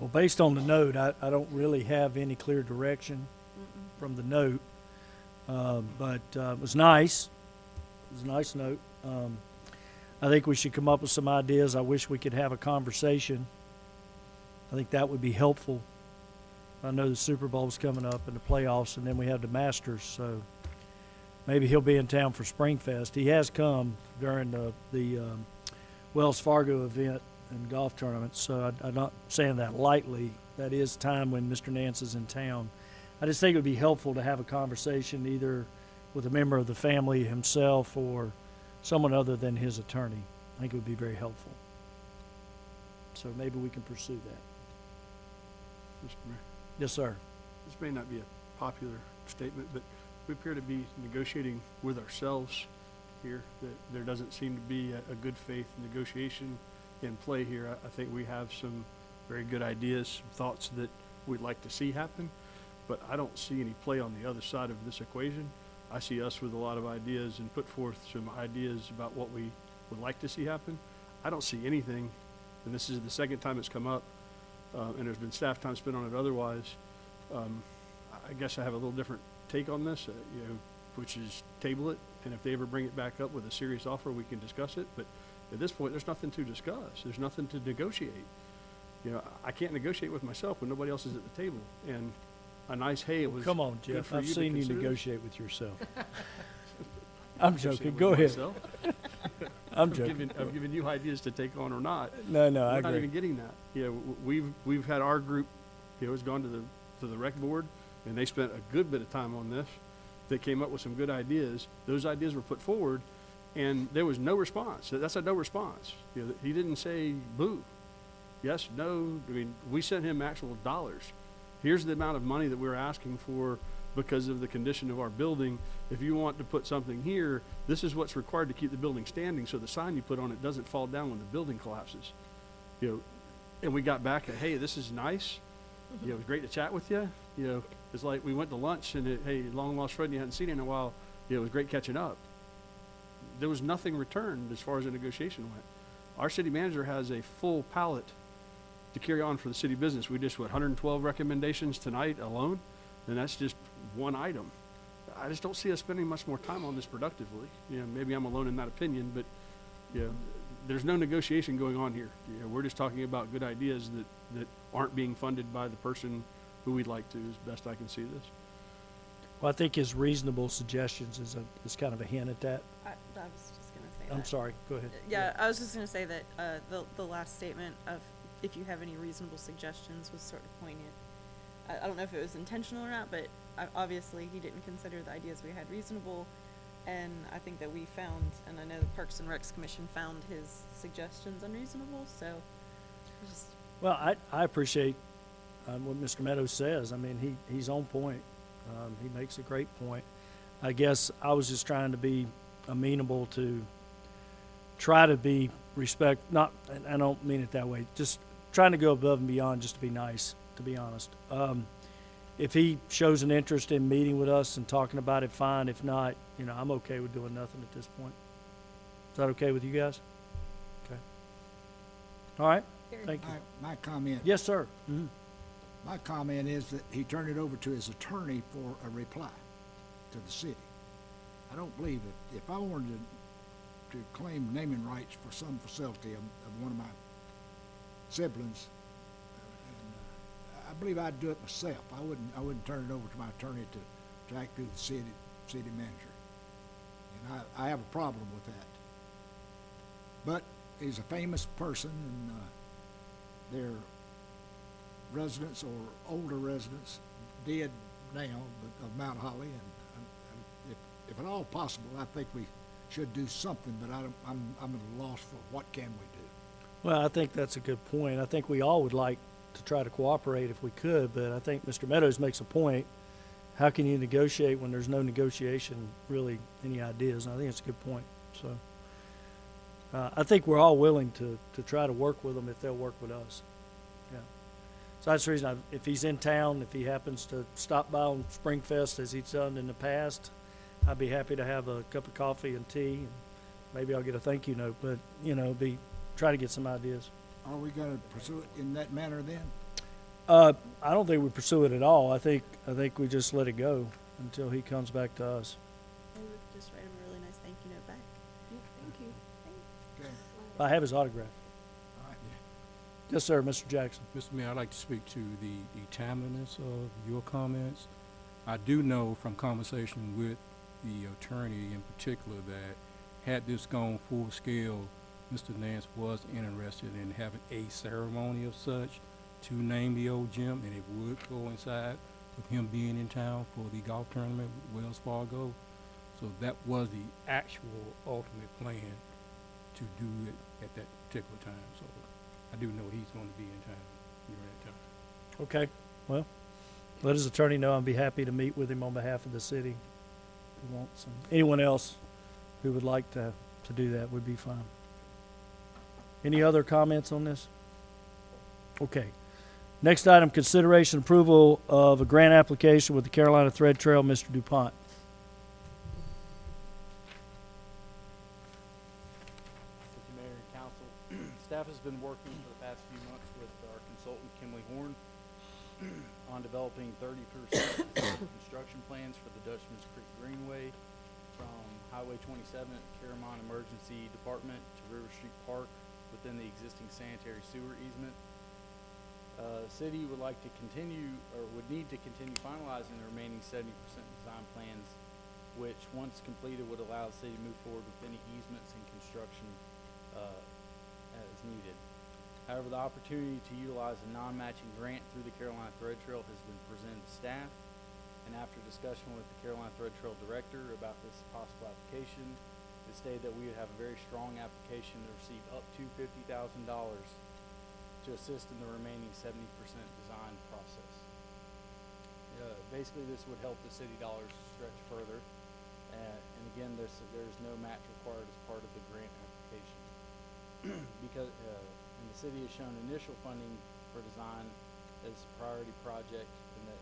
Well, based on the note, I don't really have any clear direction from the note, but it was nice. It was a nice note. I think we should come up with some ideas. I wish we could have a conversation. I think that would be helpful. I know the Super Bowl's coming up and the playoffs, and then we have the Masters, so maybe he'll be in town for Springfest. He has come during the Wells Fargo event and golf tournament, so I'm not saying that lightly. That is time when Mr. Nance is in town. I just think it would be helpful to have a conversation either with a member of the family himself or someone other than his attorney. I think it would be very helpful. So maybe we can pursue that. Mr. Mayor. Yes, sir. This may not be a popular statement, but we appear to be negotiating with ourselves here. That there doesn't seem to be a good faith negotiation in play here. I think we have some very good ideas, some thoughts that we'd like to see happen, but I don't see any play on the other side of this equation. I see us with a lot of ideas and put forth some ideas about what we would like to see happen. I don't see anything, and this is the second time it's come up, and there's been staff time spent on it otherwise. I guess I have a little different take on this, which is table it, and if they ever bring it back up with a serious offer, we can discuss it. But at this point, there's nothing to discuss. There's nothing to negotiate. I can't negotiate with myself when nobody else is at the table. And a nice, hey, it was Come on, good Jeff. for I've you to seen you consider this. negotiate with yourself. I'm joking. Negotiate Go with ahead. myself. I'm joking. Of giving you ideas to take on or not. No, I We're not agree. even getting that. We've had our group, has gone to the rec board, and they spent a good bit of time on this. They came up with some good ideas. Those ideas were put forward, and there was no response. That's a no response. He didn't say boo. Yes, no. I mean, we sent him actual dollars. Here's the amount of money that we're asking for because of the condition of our building. If you want to put something here, this is what's required to keep the building standing, so the sign you put on it doesn't fall down when the building collapses. And we got back at, hey, this is nice. It was great to chat with you. It's like we went to lunch and hey, long lost friend you hadn't seen in a while. It was great catching up. There was nothing returned as far as the negotiation went. Our city manager has a full palette to carry on for the city business. We just, 112 recommendations tonight alone, and that's just one item. I just don't see us spending much more time on this productively. Maybe I'm alone in that opinion, but there's no negotiation going on here. We're just talking about good ideas that aren't being funded by the person who we'd like to, as best I can see this. Well, I think his reasonable suggestions is kind of a hint at that. I was just gonna say I'm that. sorry, go ahead. Yeah, I was just gonna say that, the last statement of if you have any reasonable suggestions was sort of poignant. I don't know if it was intentional or not, but obviously he didn't consider the ideas we had reasonable. And I think that we found, and I know the Parks and Recs Commission found his suggestions unreasonable, so just. Well, I appreciate what Mr. Meadows says. I mean, he's on point. He makes a great point. I guess I was just trying to be amenable to try to be not, and I don't mean it that way, just trying to go above and beyond just to be nice, to be honest. If he shows an interest in meeting with us and talking about it, fine. If not, I'm okay with doing nothing at this point. Is that okay with you guys? Okay. All right. Thank you. My comment. Yes, sir. Mm-hmm. My comment is that he turned it over to his attorney for a reply to the city. I don't believe that if I wanted to claim naming rights for some facility of one of my siblings, I believe I'd do it myself. I wouldn't turn it over to my attorney to act through the city manager. And I have a problem with that. But he's a famous person, and their residents or older residents, dead now, but of Mount Holly, and if at all possible, I think we should do something. But I'm at a loss for what can we do. Well, I think that's a good point. I think we all would like to try to cooperate if we could, but I think Mr. Meadows makes a point. How can you negotiate when there's no negotiation, really, any ideas? And I think it's a good point. So I think we're all willing to try to work with them if they'll work with us. Yeah. So that's the reason, if he's in town, if he happens to stop by on Springfest as he's done in the past, I'd be happy to have a cup of coffee and tea, and maybe I'll get a thank you note, but, try to get some ideas. Are we going to pursue it in that manner then? I don't think we pursue it at all. I think we just let it go until he comes back to us. I would just write him a really nice thank you note back. Yeah, thank you. Okay. I have his autograph. All right. Yes, sir, Mr. Jackson. Mr. Mayor, I'd like to speak to the timeliness of your comments. I do know from conversation with the attorney in particular that had this gone full scale, Mr. Nance was interested in having a ceremony of such to name the old gym, and it would coincide with him being in town for the golf tournament with Wells Fargo. So that was the actual ultimate plan to do it at that particular time. So I do know he's going to be in town during that time. Okay. Well, let his attorney know. I'd be happy to meet with him on behalf of the city. If he wants. Anyone else who would like to do that would be fine. Any other comments on this? Okay. Next item, consideration approval of a grant application with the Carolina Thread Trail, Mr. DuPont. Thank you, Mayor and Council. Staff has been working for the past few months with our consultant, Kimley Horn, on developing 30% construction plans for the Dutchman's Creek Greenway from Highway 27 at Caramon Emergency Department to River Street Park within the existing sanitary sewer easement. City would like to continue, or would need to continue finalizing the remaining 70% design plans which, once completed, would allow the city to move forward with any easements and construction as needed. However, the opportunity to utilize a non-matching grant through the Carolina Thread Trail has been presented to staff, and after discussion with the Carolina Thread Trail Director about this possible application, it stated that we would have a very strong application to receive up to $50,000 to assist in the remaining 70% design process. Basically, this would help the city dollars stretch further, and again, there's no match required as part of the grant application. Because and the city has shown initial funding for design as a priority project, and that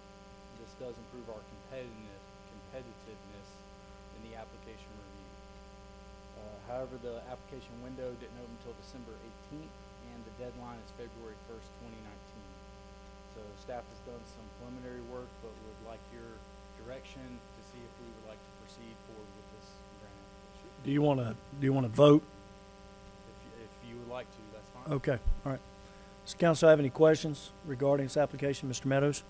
this does improve our competitiveness in the application review. However, the application window didn't open until December 18th, and the deadline is February 1st, 2019. So staff has done some preliminary work, but would like your direction to see if we would like to proceed forward with this grant application. Do you want to vote? If you would like to, that's fine. Okay, all right. Does council have any questions regarding this application, Mr. Meadows?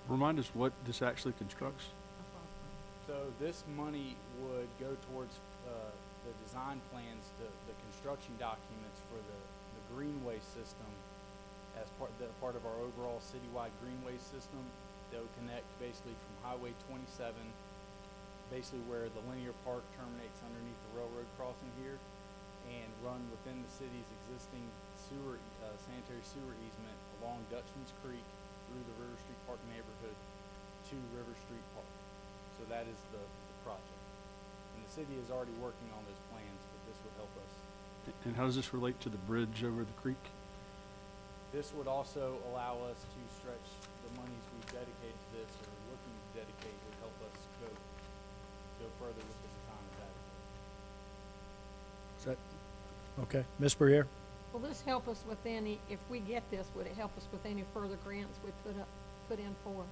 Remind us what this actually constructs. So this money would go towards the design plans, the construction documents for the greenway system as part of our overall citywide greenway system that would connect basically from Highway 27, basically where the linear park terminates underneath the railroad crossing here, and run within the city's existing sanitary sewer easement along Dutchman's Creek through the River Street Park neighborhood to River Street Park. So that is the project. And the city is already working on those plans, but this would help us. And how does this relate to the bridge over the creek? This would also allow us to stretch the monies we've dedicated to this, or looking to dedicate, would help us go further with the design of that. Is that, okay. Ms. Briere? Will this help us with any, if we get this, would it help us with any further grants we put in for?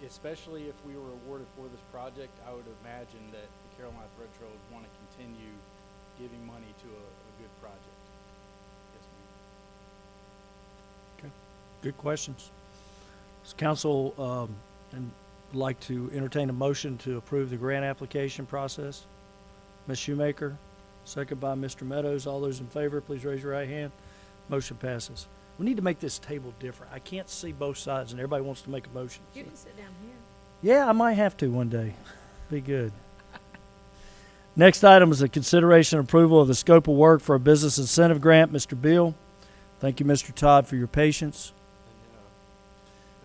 Especially if we were awarded for this project, I would imagine that the Carolina Thread Trail would want to continue giving money to a good project. Yes, ma'am. Okay. Good questions. Does council like to entertain a motion to approve the grant application process? Ms. Shoemaker, second by Mr. Meadows. All those in favor, please raise your right hand. Motion passes. We need to make this table different. I can't see both sides, and everybody wants to make a motion. You can sit down here. Yeah, I might have to one day. Be good. Next item is a consideration and approval of the scope of work for a business incentive grant. Mr. Beal. Thank you, Mr. Todd, for your patience.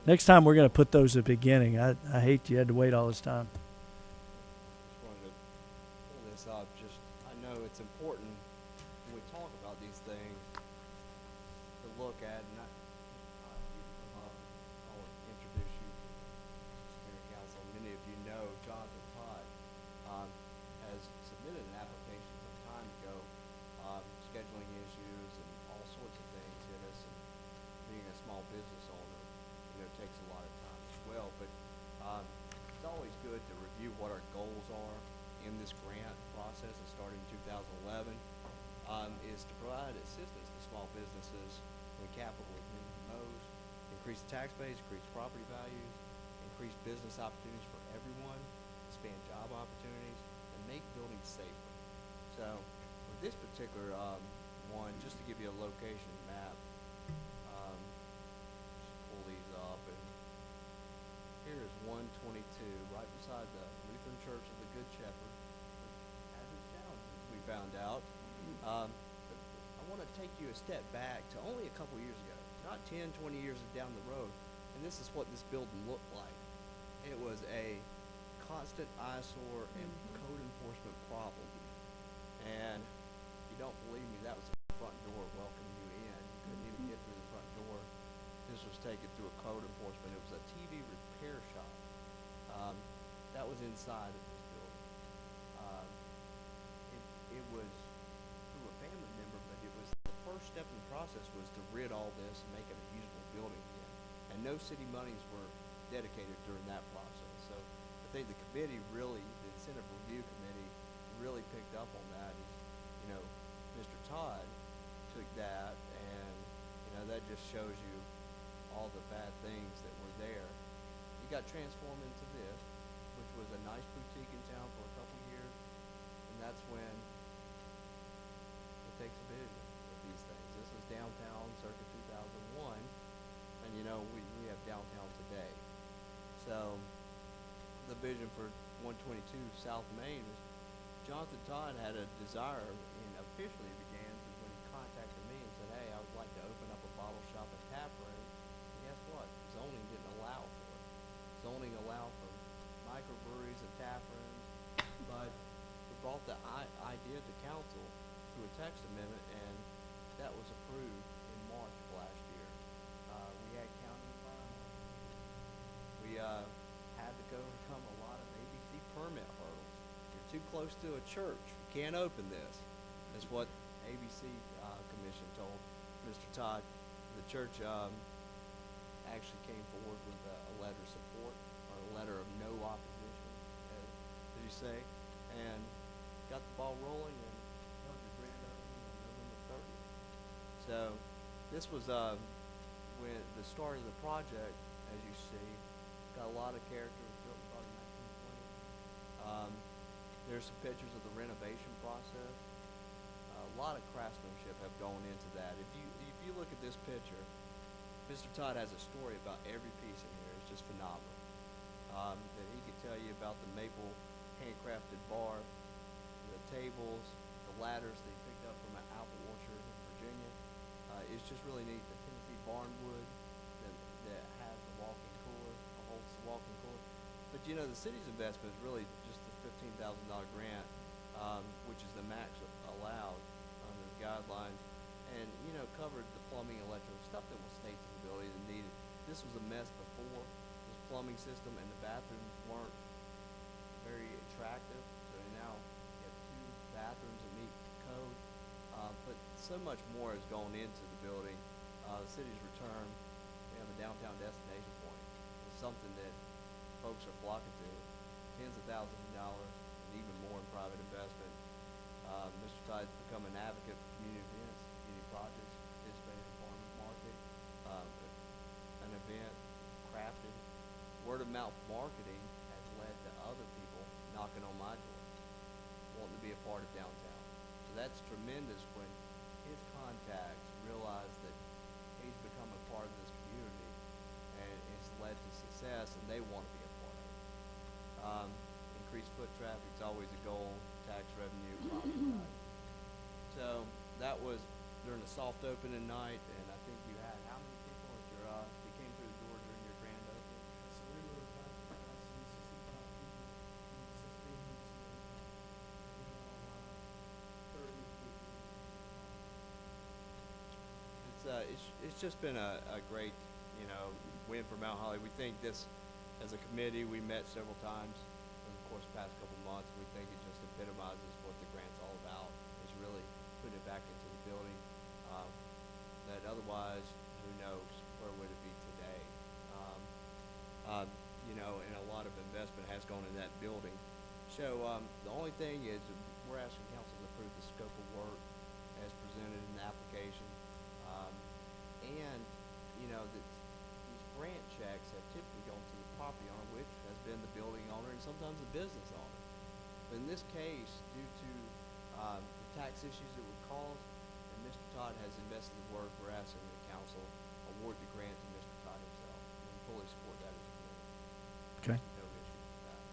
Next time, we're going to put those at the beginning. I hate you had to wait all this time. Just wanted to pull this up. I know it's important when we talk about these things to look at, and I'll introduce you to Mayor Council. Many of you know Jonathan Todd has submitted an application some time ago, scheduling issues and all sorts of things hit us, and being a small business owner, takes a lot of time as well. But it's always good to review what our goals are in this grant process that started in 2011, is to provide assistance to small businesses when capital is needed the most, increase the tax base, increase property values, increase business opportunities for everyone, expand job opportunities, and make buildings safer. So with this particular one, just to give you a location map, just pull these up, and here is 122, right beside the Lutheran Church of the Good Shepherd, which has its challenges, we found out. But I want to take you a step back to only a couple years ago, not 10, 20 years down the road, and this is what this building looked like. It was a constant eyesore and code enforcement problem. And if you don't believe me, that was the front door welcoming you in. You couldn't even get through the front door. This was taken through a code enforcement. It was a TV repair shop. That was inside of this building. It was through a family member, but it was the first step in the process was to rid all this and make it a usable building again. And no city monies were dedicated during that process. So I think the committee really, the incentive review committee, really picked up on that. Mr. Todd took that, and that just shows you all the bad things that were there. You got transformed into this. which was a nice boutique in town for a couple years, and that's when it takes a vision with these things. This is downtown circa 2001, and you know, we have downtown today. So the vision for 122 South Main was Jonathan Todd had a desire, and officially began when he contacted me and said, hey, I would like to open up a bottle shop and tap room. And guess what? Zoning didn't allow for it. Zoning allowed for microbreweries and tap rooms, but we brought the idea to council through a text amendment, and that was approved in March of last year. We had county environmental. We had to go overcome a lot of ABC permit hurdles. You're too close to a church. You can't open this. That's what ABC Commission told Mr. Todd. The church actually came forward with a letter of support, or a letter of no opposition, as you say, and got the ball rolling and held your grand opening on November 30th. So this was when the start of the project, as you see, got a lot of character. It was built in about 1920. There's some pictures of the renovation process. A lot of craftsmanship have gone into that. If you look at this picture, Mr. Todd has a story about every piece in here. It's just phenomenal. That he could tell you about the maple handcrafted bar, the tables, the ladders that he picked up from an apple orchard in Virginia. It's just really neat. The Tennessee barnwood that has the walk-in cooler, holds the walk-in cooler. But you know, the city's investment is really just the $15,000 grant, which is the max allowed under the guidelines, and you know, covered the plumbing, electrical stuff that will stay to the building that needed. This was a mess before, this plumbing system, and the bathrooms weren't very attractive. So now you have 2 bathrooms that meet code, but so much more has gone into the building. The city's return, we have a downtown destination point. It's something that folks are flocking to. Tens of thousands of dollars, and even more in private investment. Mr. Todd's become an advocate for community events, community projects, participating in the farmers market, an event crafted. Word of mouth marketing has led to other people knocking on my door, wanting to be a part of downtown. So that's tremendous when his contacts realize that he's become a part of this community, and it's led to success, and they want to be a part of it. Increased foot traffic is always a goal, tax revenue, property value. So that was during the soft opening night, and I think you had how many people at your, that came through the door during your grand opening? So we were about 65 people in 16 weeks. 30 It's just been a great, you know, win for Mount Holly. We think this, as a committee, we met several times in the course of the past couple months. We think it just epitomizes what the grant's all about, is really putting it back into the building. That otherwise, who knows, where would it be today? You know, and a lot of investment has gone in that building. So the only thing is, we're asking council to approve the scope of work as presented in the application. And, you know, that these grant checks have typically gone to the property owner, which has been the building owner and sometimes the business owner. But in this case, due to the tax issues it would cause, and Mr. Todd has invested the work, we're asking the council award the grant to Mr. Todd himself. And we fully support that as a committee. Okay. No issues with that.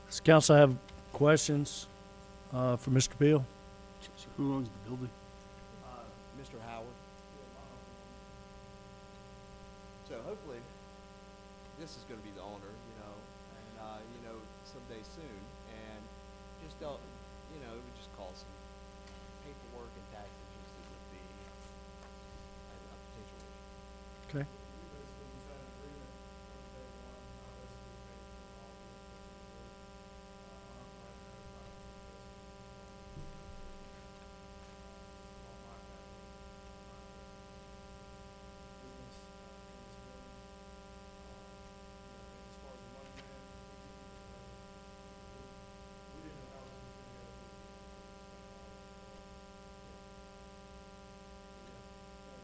Does council have questions for Mr. Beal? Who owns the building? Mr. Howard. So hopefully, this is going to be the owner, you know, and you know, someday soon, and just don't, you know, it would just cause some paperwork and tax issues that would be a potential issue. Okay. We basically just had an agreement from day one. I basically paid for all the all my family, business in this building. As far as the money man, we didn't know how this was going to go.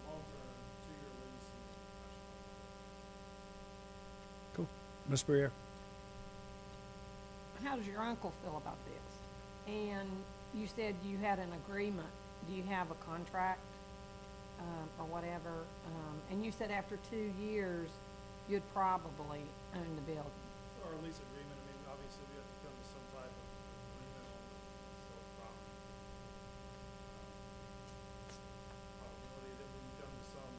Long-term, 2-year lease, and then Cool. Ms. Briere? how does your uncle feel about this? And you said you had an agreement. Do you have a contract, or whatever? And you said after 2 years, you'd probably own the building. Our lease agreement, I mean, obviously we have to come to some type of agreement on the sale of property. Probability that we can come to some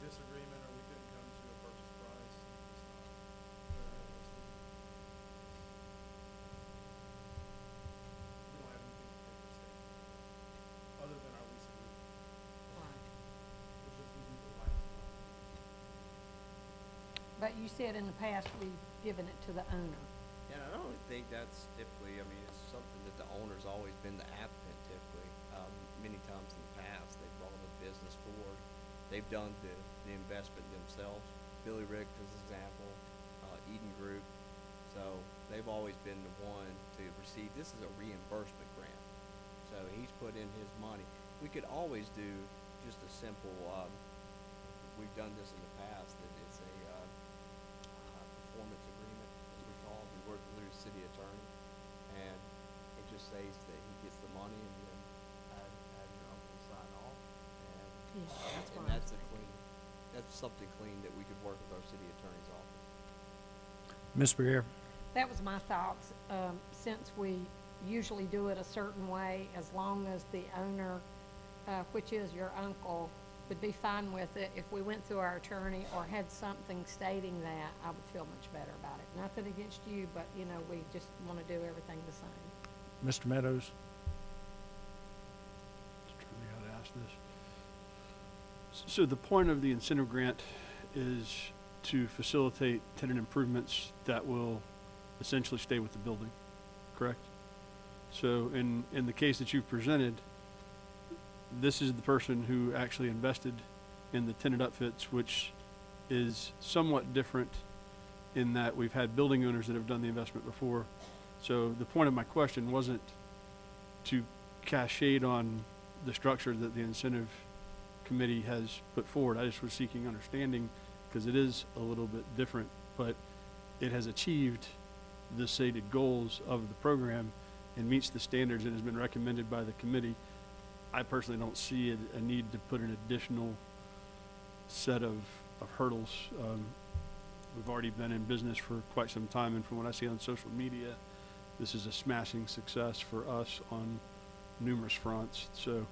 disagreement or we couldn't come to a purchase price, it's not very realistic. We don't have anything on paper stating that, other than our lease agreement. Right. Which is using the rights. But you said in the past we've given it to the owner. And I don't think that's typically, I mean, it's something that the owner's always been the applicant typically. Many times in the past, they've brought a business forward. They've done the investment themselves. Billy Rick, as an example, Eden Group. So they've always been the one to receive, this is a reimbursement grant. So he's put in his money. We could always do just a simple, we've done this in the past, that it's a performance agreement, as we call it. We work with the city attorney, and it just says that he gets the money and then have your uncle sign off. And, Yeah, that's what and I that's was a clean, that's something clean that we could work with our city attorney's office. Ms. Briere? That was my thoughts. Since we usually do it a certain way, as long as the owner, which is your uncle, would be fine with it. If we went through our attorney or had something stating that, I would feel much better about it. Nothing against you, but, you know, we just want to do everything the same. Mr. Meadows? Just trying to think how to ask this. So the point of the incentive grant is to facilitate tenant improvements that will essentially stay with the building, correct? So in the case that you've presented, this is the person who actually invested in the tenant upfits, which is somewhat different in that we've had building owners that have done the investment before. So the point of my question wasn't to cast shade on the structure that the incentive committee has put forward. I just was seeking understanding because it is a little bit different, but it has achieved the stated goals of the program and meets the standards and has been recommended by the committee. I personally don't see a need to put an additional set of hurdles. We've already been in business for quite some time, and from what I see on social media, this is a smashing success for us on numerous fronts. So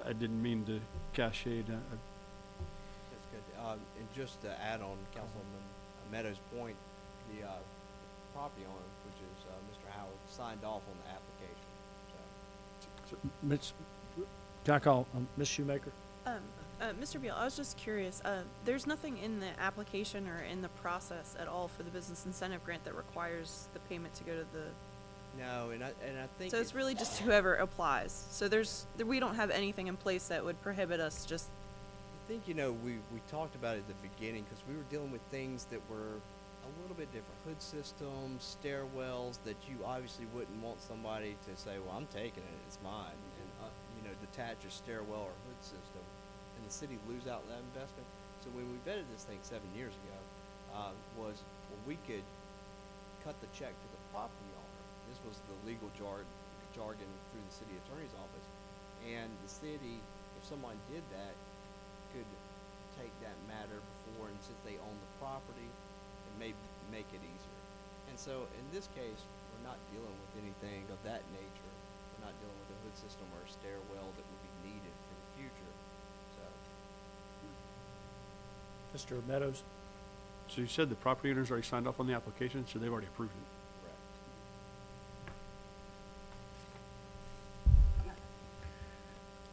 I didn't mean to cast shade. That's good. And just to add on Councilman Meadows' point, the property owner, which is Mr. Howard, signed off on the application. So. Can I call Ms. Shoemaker? Mr. Beal, I was just curious, there's nothing in the application or in the process at all for the business incentive grant that requires the payment to go to the. No, and I think. So it's really just whoever applies. So we don't have anything in place that would prohibit us just. I think, you know, we talked about it at the beginning because we were dealing with things that were a little bit different. Hood systems, stairwells that you obviously wouldn't want somebody to say, well, I'm taking it, it's mine. And, you know, detach a stairwell or hood system and the city lose out that investment. So when we vetted this thing 7 years ago, we could cut the check to the property owner. This was the legal jargon through the city attorney's office. And the city, if someone did that, could take that matter before, and since they own the property, it may make it easier. And so in this case, we're not dealing with anything of that nature. We're not dealing with a hood system or a stairwell that would be needed for the future. So. Mr. Meadows? So you said the property owners already signed off on the application, so they've already approved it.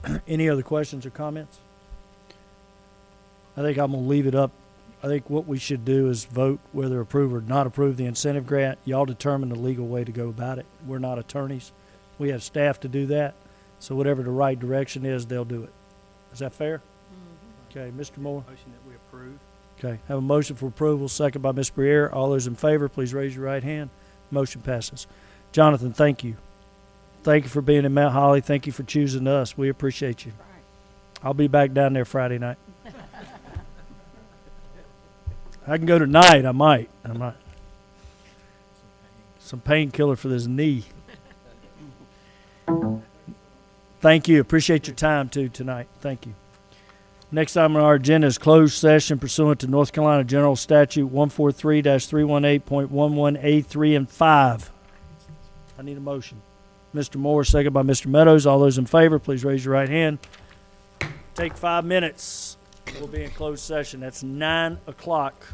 Correct. Any other questions or comments? I think I'm going to leave it up. I think what we should do is vote whether approve or not approve the incentive grant. Y'all determine the legal way to go about it. We're not attorneys. We have staff to do that. So whatever the right direction is, they'll do it. Is that fair? Mm-hmm. Okay, Mr. Moore? Motion that we approve. Okay, have a motion for approval, second by Ms. Briere. All those in favor, please raise your right hand. Motion passes. Jonathan, thank you. Thank you for being in Mount Holly. Thank you for choosing us. We appreciate you. Right. I'll be back down there Friday night. I can go tonight. I might. some painkiller for this knee. Thank you. Appreciate your time too tonight. Thank you. Next item on our agenda is closed session pursuant to North Carolina General Statute 143-318.11A3 and 5. I need a motion. Mr. Moore, second by Mr. Meadows. All those in favor, please raise your right hand. Take 5 minutes. We'll be in closed session. That's 9 o'clock.